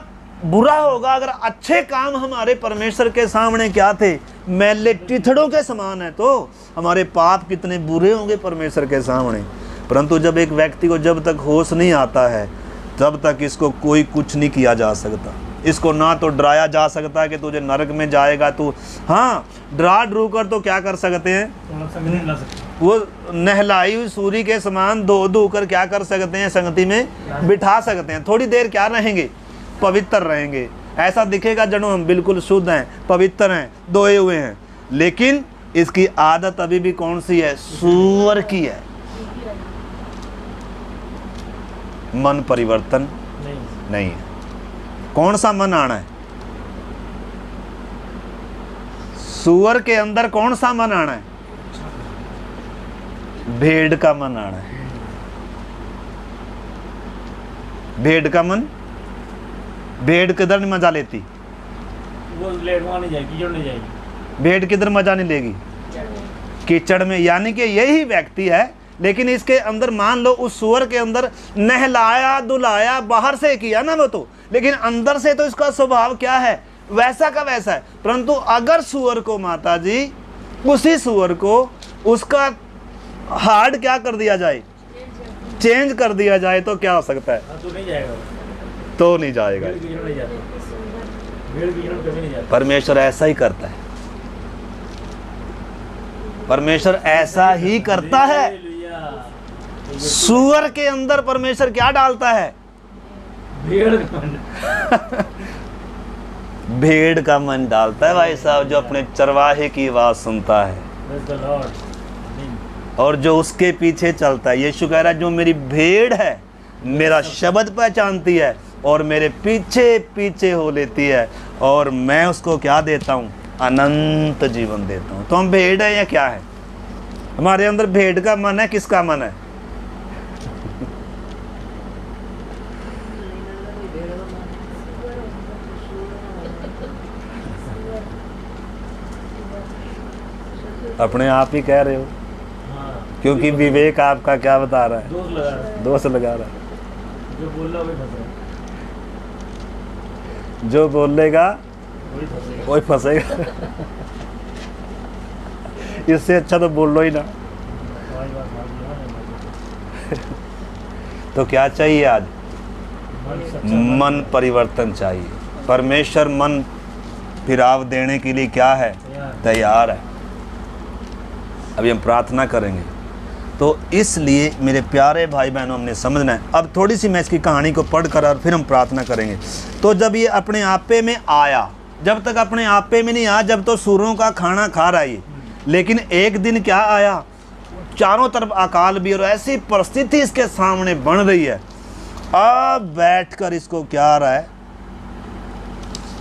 बुरा होगा अगर अच्छे काम हमारे परमेश्वर के सामने क्या थे? मैले टिथड़ों के समान है, तो हमारे पाप कितने बुरे होंगे परमेश्वर के सामने। परंतु जब एक व्यक्ति को जब तक होश नहीं आता है तब तक इसको कोई कुछ नहीं किया जा सकता। इसको ना तो डराया जा सकता है कि तुझे नरक में जाएगा तू, हाँ डरा डरू कर तो क्या कर सकते हैं? संगति ला सकते हैं। वो नहलाई हुई सूरी के समान धो धो कर क्या कर सकते हैं? संगति में बिठा सकते हैं। थोड़ी देर क्या रहेंगे? पवित्र रहेंगे। ऐसा दिखेगा जनो हम बिल्कुल शुद्ध हैं, पवित्र हैं, धोए हुए हैं, लेकिन इसकी आदत अभी भी कौन सी है? सूअर की है। मन परिवर्तन नहीं है। कौन सा मन आना है? सूअर के अंदर कौन सा मन आना है? भेड़ का मन आना है। भेड़ का मन, भेड़ किधर नहीं मजा लेती? वो लेटवा नहीं जाएगी, कीचड़ नहीं जाएगी। भेड़ किधर मजा नहीं लेगी? कीचड़ में। यानी कि यही व्यक्ति है, लेकिन इसके अंदर मान लो उस सूअर के अंदर नहलाया धुलाया बाहर से किया ना वो तो, लेकिन अंदर से तो इसका स्वभाव क्या है? वैसा का वैसा है। परंतु अगर सूअर को माता जी, उसी सूअर को उसका हार्ड क्या कर दिया जाए? चेंज कर दिया जाए तो क्या हो सकता है? तो नहीं जाएगा, तो नहीं जाएगा। भेड़ कीचड़ नहीं जाता, भेड़ कीचड़ कभी नहीं जाता। परमेश्वर ऐसा ही करता है। परमेश्वर ऐसा ही करता है। हालेलुया। सूअर के अंदर परमेश्वर क्या डालता है? भेड़ का मन। भेड़ का मन डालता है भाई साहब, जो अपने चरवाहे की आवाज सुनता है Praise the Lord. और जो उसके पीछे चलता है। यीशु कह रहा है, जो मेरी भेड़ है मेरा शब्द पहचानती है और मेरे पीछे पीछे हो लेती है, और मैं उसको क्या देता हूँ? अनंत जीवन देता हूँ। तो हम भेड़ है या क्या है? हमारे अंदर भेड़ का मन है, किसका मन है? अपने आप ही कह रहे हो, हाँ, क्योंकि विवेक आपका क्या बता रहा है? दोष लगा रहा है। दोष लगा रहा है। जो बोल रहा है वही फंस रहा है। जो बोलेगा वही फंसेगा। वही फंसेगा। इससे अच्छा तो बोल लो ही ना। हमारी बात मान लिया ना। तो क्या चाहिए आज? मन सच्चा मन परिवर्तन चाहिए। परमेश्वर मन फिराव देने के लिए क्या है? तैयार है। अभी हम प्रार्थना करेंगे। तो इसलिए मेरे प्यारे भाई बहनों, हमने समझना है। अब थोड़ी सी मैं इसकी कहानी को पढ़कर और फिर हम प्रार्थना करेंगे। तो जब ये अपने आपे में आया, जब तक अपने आपे में नहीं आया, जब तो सूरों का खाना खा रहा है ये, लेकिन एक दिन क्या आया? चारों तरफ अकाल भी और ऐसी परिस्थिति इसके सामने बन रही है। अब बैठकर इसको क्या आ रहा है?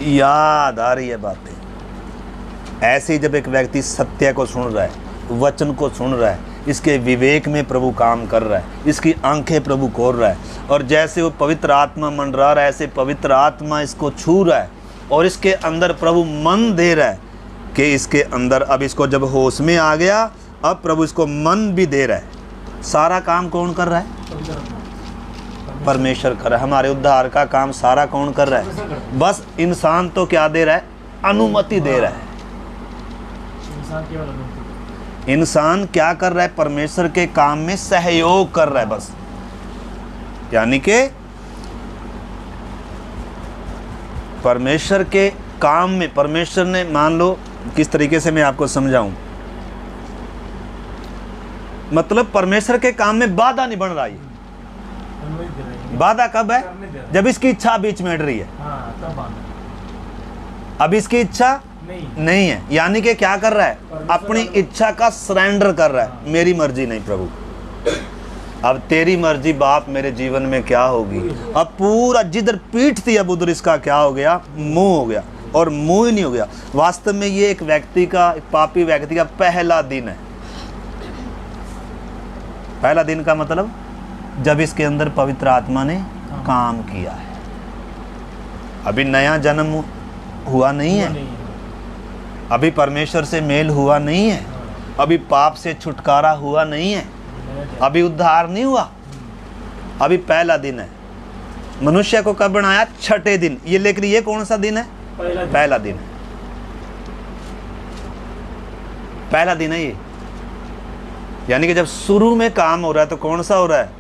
याद आ रही है बातें। ऐसे ही जब एक व्यक्ति सत्य को सुन रहा है, वचन को सुन रहा है, इसके विवेक में प्रभु काम कर रहा है, इसकी आंखें प्रभु खोल रहा है, और जैसे वो पवित्र आत्मा मंडरा रहा है, ऐसे पवित्र आत्मा इसको छू रहा है और इसके अंदर प्रभु मन दे रहा है कि इसके अंदर, अब इसको जब होश में आ गया, अब प्रभु इसको मन भी दे रहा है। सारा काम कौन कर रहा है? परमेश्वर कर रहा है। हमारे उद्धार का काम सारा कौन कर रहा है? बस इंसान तो क्या दे रहा है? अनुमति दे रहा है। इंसान केवल अनुमति। इंसान क्या कर रहा है? परमेश्वर के काम में सहयोग कर रहा है बस। यानी कि परमेश्वर के काम में, परमेश्वर ने, मान लो किस तरीके से मैं आपको समझाऊं, मतलब परमेश्वर के काम में बाधा नहीं बन रहा है। अनुमति दे रहे हैं। बाधा कब है? करने दे रहे हैं। जब इसकी इच्छा बीच में अड़ रही है। हाँ, तब बांध। अब इसकी इच्छा नहीं है, यानी कि क्या कर रहा है? अपनी इच्छा का सरेंडर कर रहा है। मेरी मर्जी नहीं प्रभु, अब तेरी मर्जी बाप मेरे जीवन में क्या होगी। अब पूरा जिधर पीठ थी अब उधर इसका क्या हो गया? मुंह हो गया, और मुँह ही नहीं हो गया। वास्तव में ये एक व्यक्ति का, एक पापी व्यक्ति का पहला दिन है। पहला दिन का मतलब जब इसके अंदर पवित्र आत्मा ने काम किया है। अभी नया जन्म हुआ नहीं है, अभी परमेश्वर से मेल हुआ नहीं है, अभी पाप से छुटकारा हुआ नहीं है, अभी उद्धार नहीं हुआ, अभी पहला दिन है। मनुष्य को कब बनाया? छठे दिन। ये लेकिन ये कौन सा दिन है? पहला दिन है। पहला दिन है ये। यानी कि जब शुरू में काम हो रहा है तो कौन सा हो रहा है?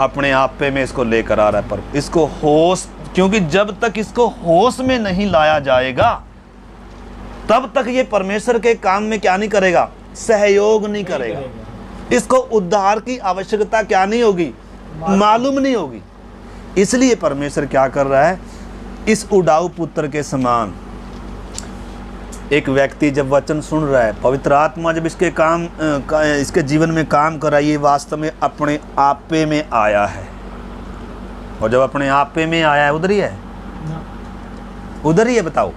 अपने आप पे में इसको लेकर आ रहा है, पर इसको होश, क्योंकि जब तक इसको होश में नहीं लाया जाएगा तब तक ये परमेश्वर के काम में क्या नहीं करेगा? सहयोग नहीं करेगा। इसको उद्धार की आवश्यकता क्या नहीं होगी? मालूम नहीं होगी। इसलिए परमेश्वर क्या कर रहा है? इस उड़ाऊ पुत्र के समान एक व्यक्ति जब वचन सुन रहा है, पवित्र आत्मा जब इसके इसके जीवन में काम कर रहा है, ये वास्तव में अपने आपे में आया है। और जब अपने आपे में आया है, उधर ही है, उधर ही है। बताओ,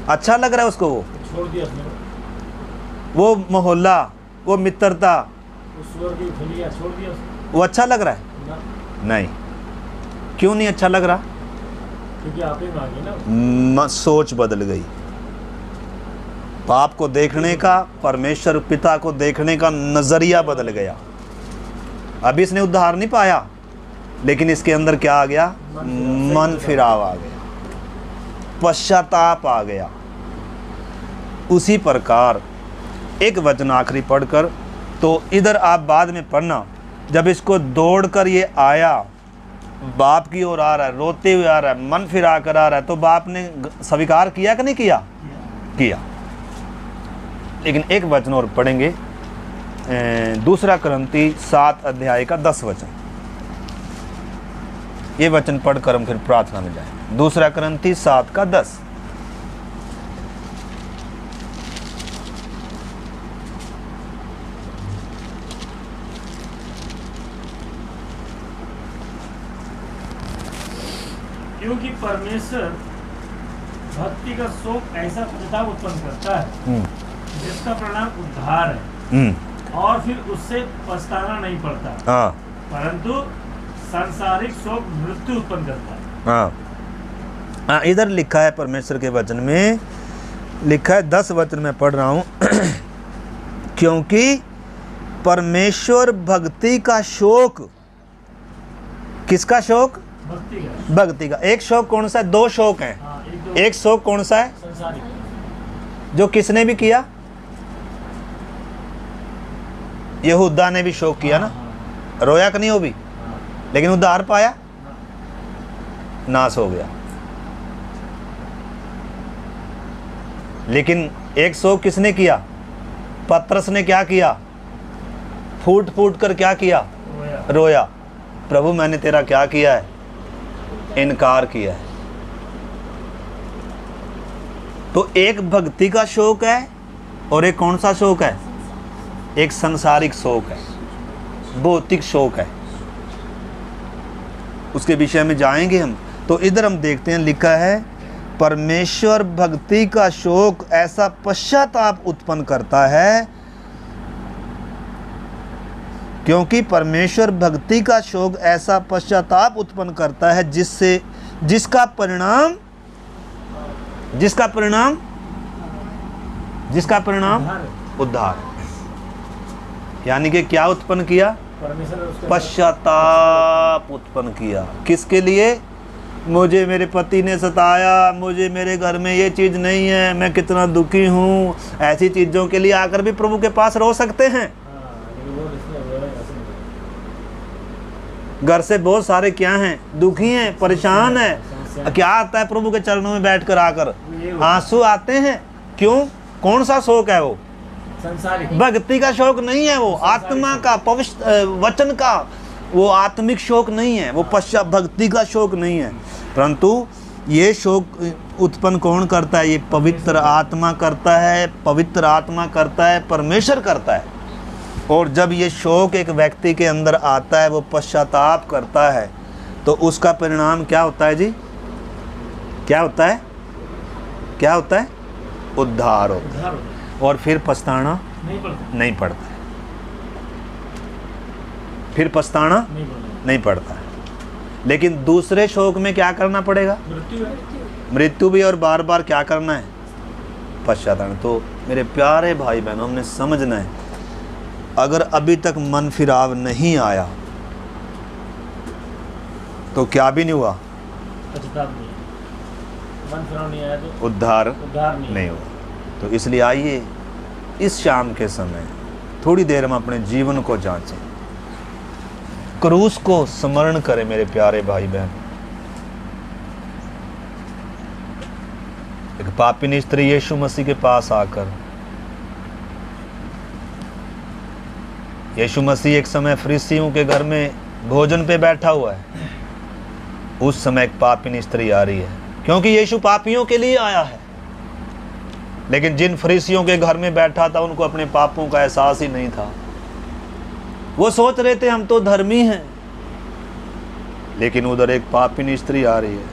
अच्छा लग रहा है उसको? वो छोड़ दिया उसने, वो मोहल्ला, वो मित्रता, छोड़ दिया उसने। वो अच्छा लग रहा है? नहीं। क्यों नहीं अच्छा लग रहा? क्योंकि आप ही मांगे ना। सोच बदल गई। पाप को देखने का, परमेश्वर पिता को देखने का नजरिया बदल गया। अभी इसने उद्धार नहीं पाया, लेकिन इसके अंदर क्या आ गया? मन फिराव आ गया, पश्चाताप आ गया। उसी प्रकार एक वचन आखिरी पढ़कर, तो इधर आप बाद में पढ़ना, जब इसको दौड़कर ये आया, बाप की ओर आ रहा है, रोते हुए आ रहा है, मन फिरा कर आ रहा है, तो बाप ने स्वीकार किया कि नहीं किया? किया। लेकिन एक वचन और पढ़ेंगे, दूसरा कुरिन्थी 7 अध्याय का 10 वचन। ये वचन पढ़कर हम फिर प्रार्थना में जाएं। दूसरा कुरिन्थी 7 का 10। क्योंकि परमेश्वर भक्ति का शोक ऐसा पश्चाताप उत्पन्न करता है जिसका परिणाम उद्धार है, और फिर उससे पछताना नहीं पड़ता, परंतु सांसारिक शोक मृत्यु उत्पन्न करता है। हाँ, इधर लिखा है, परमेश्वर के वचन में लिखा है, 10 वचन में पढ़ रहा हूँ। क्योंकि परमेश्वर भक्ति का शोक, किसका शोक? भक्ति का। एक शोक कौन सा है? 2 शोक हैं। एक शोक कौन सा है? जो किसने भी किया? यहूदा ने भी शोक किया ना, रोया कि नहीं? हो भी, लेकिन उद्धार पाया? नाश हो गया। लेकिन एक शोक किसने किया? पतरस ने क्या किया? फूट फूट कर क्या किया? रोया। प्रभु मैंने तेरा क्या किया है? इनकार किया है। तो एक भक्ति का शोक है और एक कौन सा शोक है? एक संसारिक शोक है, भौतिक शोक है। उसके विषय में जाएंगे हम। तो इधर हम देखते हैं, लिखा है, परमेश्वर भक्ति का शोक ऐसा पश्चाताप उत्पन्न करता है, क्योंकि परमेश्वर भक्ति का शोक ऐसा पश्चाताप उत्पन्न करता है जिसका परिणाम उद्धार। यानी कि क्या उत्पन्न किया? पश्चाताप उत्पन्न किया। किसके लिए? मुझे मेरे पति ने सताया, मुझे मेरे घर में ये चीज़ नहीं है, मैं कितना दुखी हूँ। ऐसी चीज़ों के लिए आकर भी प्रभु के पास रो सकते हैं। घर से बहुत सारे क्या हैं? दुखी हैं, परेशान हैं। क्या आता है? प्रभु के चरणों में बैठकर आकर आंसू आते हैं। क्यों? कौन सा शोक है वो? भक्ति का शोक नहीं है, वो आत्मा का, पवित्र वचन का, वो आत्मिक शोक नहीं है, वो पश्चात भक्ति का शोक नहीं है। परंतु ये शोक उत्पन्न कौन करता है? ये पवित्र आत्मा करता है, पवित्र आत्मा करता है, परमेश्वर करता है। और जब ये शोक एक व्यक्ति के अंदर आता है, वो पश्चाताप करता है, तो उसका परिणाम क्या होता है जी? क्या होता है? क्या होता है? उद्धार होता है। उद्धार होता है, और फिर पछताना नहीं पड़ता, नहीं पड़ता है। फिर पछताना नहीं पड़ता, नहीं पड़ता है। लेकिन दूसरे शोक में क्या करना पड़ेगा? मृत्यु है। मृत्यु भी, और बार बार क्या करना है? पश्चाताप। तो मेरे प्यारे भाई बहनों, हमने समझना है, अगर अभी तक मन फिराव नहीं आया तो क्या भी नहीं हुआ? पश्चाताप नहीं है, मन फिराव नहीं आया तो उद्धार उद्धार नहीं हुआ। तो इसलिए आइए इस शाम के समय थोड़ी देर हम अपने जीवन को जांचें, क्रूस को स्मरण करें मेरे प्यारे भाई बहन। एक पापिनी स्त्री यीशु मसीह के पास आकर, यीशु मसीह एक समय फरीसियों के घर में भोजन पे बैठा हुआ है। उस समय एक पापिनी स्त्री आ रही है, क्योंकि यीशु पापियों के लिए आया है। लेकिन जिन फरीसियों के घर में बैठा था उनको अपने पापों का एहसास ही नहीं था। वो सोच रहे थे हम तो धर्मी हैं, लेकिन उधर एक पापिनी स्त्री आ रही है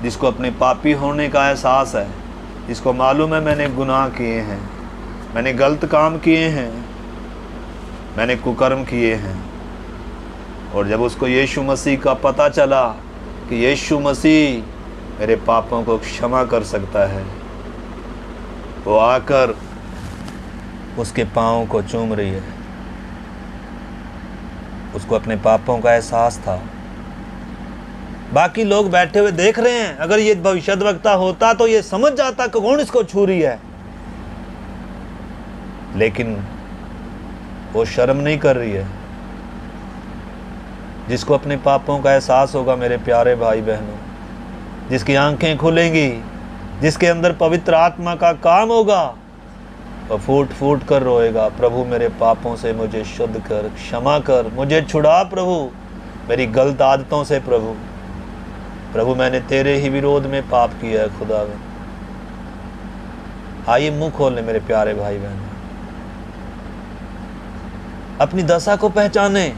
जिसको अपने पापी होने का एहसास है, जिसको मालूम है मैंने गुनाह किए हैं, मैंने गलत काम किए हैं, मैंने कुकर्म किए हैं। और जब उसको यीशु मसीह का पता चला कि यीशु मसीह मेरे पापों को क्षमा कर सकता है, वो आकर उसके पाँव को चूम रही है। उसको अपने पापों का एहसास था। बाकी लोग बैठे हुए देख रहे हैं, अगर ये भविष्यद्वक्ता होता तो ये समझ जाता कि कौन इसको छू रही है, लेकिन वो शर्म नहीं कर रही है। जिसको अपने पापों का एहसास होगा मेरे प्यारे भाई बहनों, जिसकी आंखें खुलेंगी, जिसके अंदर पवित्र आत्मा का काम होगा, वह फूट फूट कर रोएगा, प्रभु मेरे पापों से मुझे शुद्ध कर, क्षमा कर, मुझे छुड़ा प्रभु मेरी गलत आदतों से। प्रभु मैंने तेरे ही विरोध में पाप किया है खुदा। आइए मुंह खोल ले मेरे प्यारे भाई बहन, अपनी दशा को पहचाने।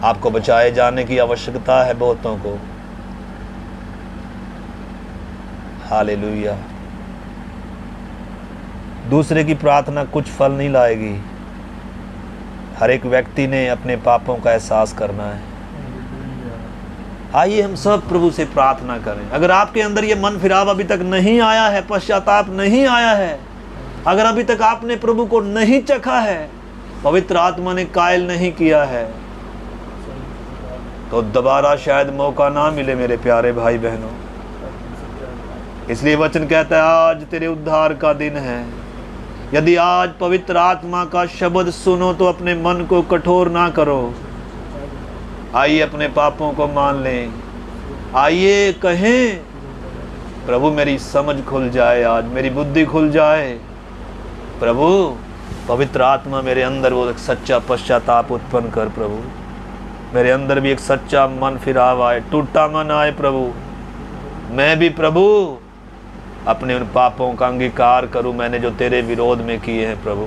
आपको बचाए जाने की आवश्यकता है बहुतों को। हालेलुया। दूसरे की प्रार्थना कुछ फल नहीं लाएगी। हर एक व्यक्ति ने अपने पापों का एहसास करना है। आइए हम सब प्रभु से प्रार्थना करें। अगर आपके अंदर ये मन फिराव अभी तक नहीं आया है, पश्चाताप नहीं आया है, अगर अभी तक आपने प्रभु को नहीं चखा है, पवित्र आत्मा ने कायल नहीं किया है, तो दोबारा शायद मौका ना मिले मेरे प्यारे भाई बहनों। इसलिए वचन कहता है आज तेरे उद्धार का दिन है। यदि आज पवित्र आत्मा का शब्द सुनो तो अपने मन को कठोर ना करो। आइए अपने पापों को मान लें। आइए कहें प्रभु मेरी समझ खुल जाए, आज मेरी बुद्धि खुल जाए। प्रभु पवित्र आत्मा मेरे अंदर वो एक सच्चा पश्चाताप उत्पन्न कर। प्रभु मेरे अंदर भी एक सच्चा मन फिराव आए, टूटा मन आए। प्रभु मैं भी प्रभु अपने उन पापों का अंगीकार करूं मैंने जो तेरे विरोध में किए हैं। प्रभु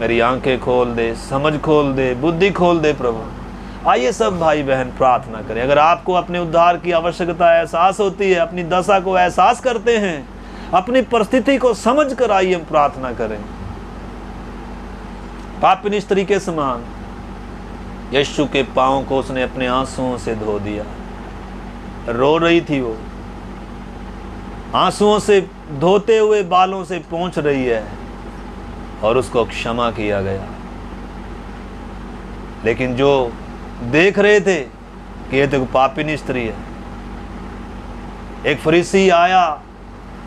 मेरी आंखें खोल दे, समझ खोल दे, बुद्धि खोल दे। प्रभु आइए सब भाई बहन प्रार्थना करें। अगर आपको अपने उद्धार की आवश्यकता एहसास होती है, अपनी दशा को एहसास करते हैं, अपनी परिस्थिति को समझ कर आइए हम प्रार्थना करें। पापिनी स्त्री के समान यीशु के पांव को उसने अपने आंसुओं से धो दिया। रो रही थी वो, आंसुओं से धोते हुए बालों से पोंछ रही है, और उसको क्षमा किया गया। लेकिन जो देख रहे थे कि ये तो पापिनी स्त्री है, एक फरीसी आया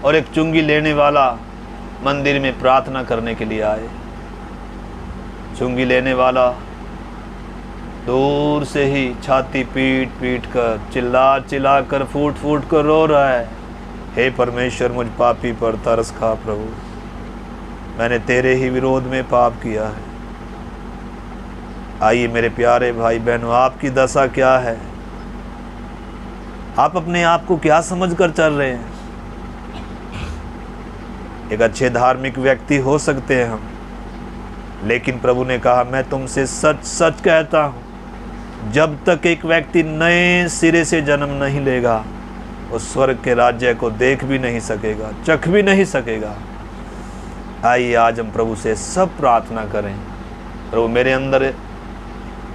और एक चुंगी लेने वाला मंदिर में प्रार्थना करने के लिए आए। चुंगी लेने वाला दूर से ही छाती पीट पीट कर, चिल्ला चिल्ला कर, फूट फूट कर रो रहा है, हे परमेश्वर मुझ पापी पर तरस खा। प्रभु मैंने तेरे ही विरोध में पाप किया है। आइए मेरे प्यारे भाई बहनों, आपकी दशा क्या है? आप अपने आप को क्या समझकर चल रहे हैं? एक अच्छे धार्मिक व्यक्ति हो सकते हैं हम, लेकिन प्रभु ने कहा मैं तुमसे सच सच कहता हूं, जब तक एक व्यक्ति नए सिरे से जन्म नहीं लेगा उस स्वर्ग के राज्य को देख भी नहीं सकेगा, चख भी नहीं सकेगा। आइए आज हम प्रभु से सब प्रार्थना करें, प्रभु मेरे अंदर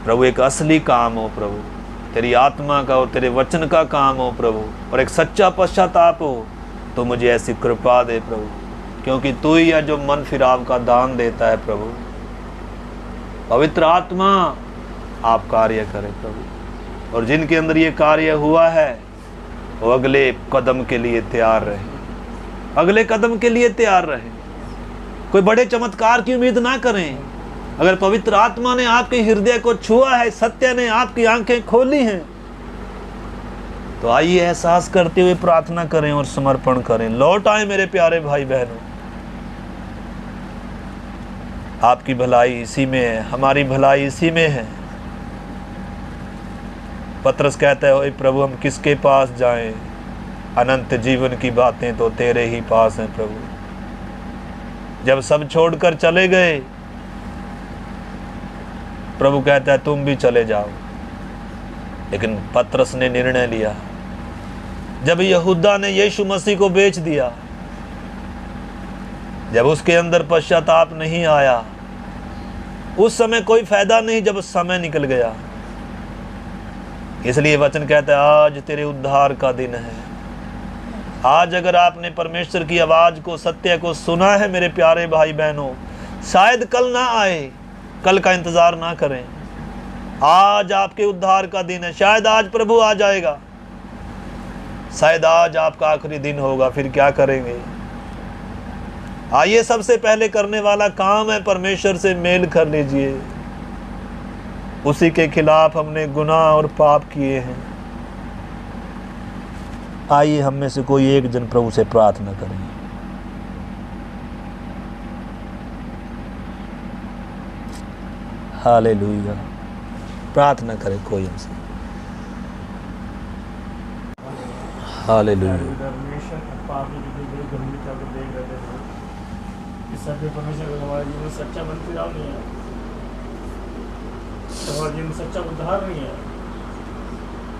प्रभु एक असली काम हो, प्रभु तेरी आत्मा का और तेरे वचन का काम हो प्रभु, और एक सच्चा पश्चाताप हो, तो मुझे ऐसी कृपा दे प्रभु, क्योंकि तू ही है जो मन फिराव का दान देता है प्रभु। पवित्र आत्मा आप कार्य करें प्रभु, और जिनके अंदर ये कार्य हुआ है वो अगले कदम के लिए तैयार रहे, अगले कदम के लिए तैयार रहे। कोई बड़े चमत्कार की उम्मीद ना करें। अगर पवित्र आत्मा ने आपके हृदय को छुआ है, सत्य ने आपकी आंखें खोली हैं, तो आइए एहसास करते हुए प्रार्थना करें और समर्पण करें। लौट आए मेरे प्यारे भाई बहनों, आपकी भलाई इसी में है, हमारी भलाई इसी में है। पतरस कहता है, ओए प्रभु हम किसके पास जाएं, अनंत जीवन की बातें तो तेरे ही पास हैं प्रभु। जब सब छोड़कर चले गए, प्रभु कहता है तुम भी चले जाओ, लेकिन पतरस ने निर्णय लिया। जब यहूदा ने यीशु मसीह को बेच दिया, जब उसके अंदर पश्चाताप नहीं आया, उस समय कोई फायदा नहीं, जब समय निकल गया। इसलिए वचन कहता है आज तेरे उद्धार का दिन है। आज अगर आपने परमेश्वर की आवाज को, सत्य को सुना है मेरे प्यारे भाई बहनों, शायद कल ना आए, कल का इंतजार ना करें। आज आपके उद्धार का दिन है। शायद आज प्रभु आ जाएगा, शायद आज आपका आखिरी दिन होगा, फिर क्या करेंगे? आइए सबसे पहले करने वाला काम है परमेश्वर से मेल कर लीजिए। उसी के खिलाफ हमने गुनाह और पाप किए हैं। आइए हम में से कोई एक जन प्रभु से प्रार्थना करें। हालेलुया। प्रार्थना करें कोई हमसे। हालेलुया। हमारे जीवन में सच्चा मन फिराव नहीं है, हमारे जीवन में सच्चा उद्धार नहीं है।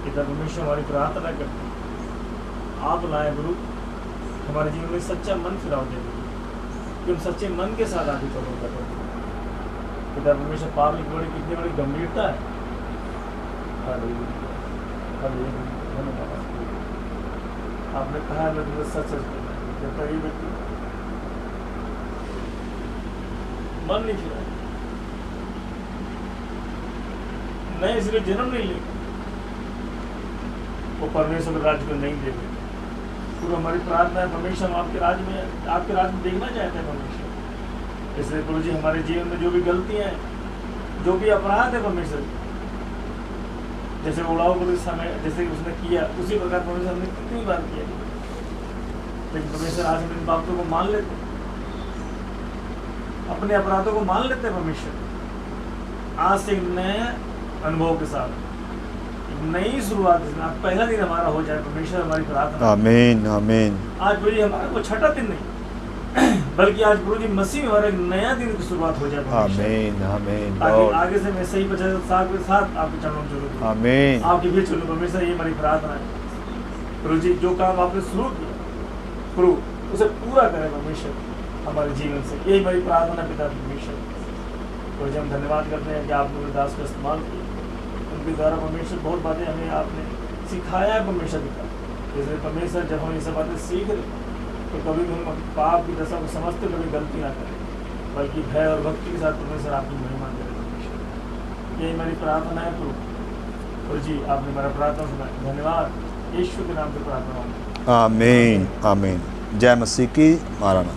पिता परमेश्वर हमारी प्रार्थना करते आप लाए गुरु, हमारे जीवन में सच्चा मन फिराव दे, कि हम सच्चे मन के साथ आगे चलो कर रहे। पिता परमेश्वर पाप की बड़ी कितनी बड़ी गंभीरता है। आपने कहा मैं तुम्हें सच सच कहता, जब तक ये व्यक्ति मन नहीं फिरा, नए इसलिए जन्म नहीं ले, वो परमेश्वर के राज्य को नहीं देते। पूरा हमारी प्रार्थना है परमेश्वर हम आपके राज्य में, आपके राज्य में देखना चाहते हैं परमेश्वर। इसलिए प्रभु जी हमारे जीवन में जो भी गलतियां हैं, जो भी अपराध है परमेश्वर, जैसे उड़ाओ को समय जैसे उसने किया, उसी प्रकार परमेश्वर ने कितनी बार किया, लेकिन परमेश्वर आज हम इन बातों को मान लेते, अपने अपराधों को मान लेते हैं परमेश्वर। आज से एक नए अनुभव के साथ नई शुरुआत, आज पहला दिन हमारा हो जाए परमेश्वर, हमारी प्रार्थना। आमीन आमीन। आज प्रभु जी हमारा वो छठा दिन नहीं, बल्कि आज प्रभु जी मसीह में हमारा एक नया दिन की शुरुआत हो जाए। आमीन आमीन। आगे से मैं सही बचा साथ के साथ आपके चरणों में चलूँ, आमीन। आपके भी चलूँ परमेश्वर, ये हमारी प्रार्थना है। प्रभु जी जो काम आपने शुरू किया प्रभु उसे पूरा करें परमेश्वर हमारे जीवन से, यही हमारी प्रार्थना पिता परमेश्वर। प्रभु जी हम धन्यवाद करते हैं कि आपने दास का इस्तेमाल किया, उनके द्वारा परमेश्वर बहुत बातें हमें आपने सिखाया है परमेश्वर पिता। इसलिए परमेश्वर जब हम ये सब बातें सीख रहे तो कभी भी हम पाप की दशा को समझते कभी गलती ना करें, बल्कि भय और भक्ति के साथ परमेश्वर आपकी महिमा करें परमेश्वर। यही हमारी प्रार्थना है प्रभु। और जी आपने हमारा प्रार्थना सुना, धन्यवाद। यीशु के नाम से प्रार्थना। आमीन आमीन। जय मसीह की। माराना।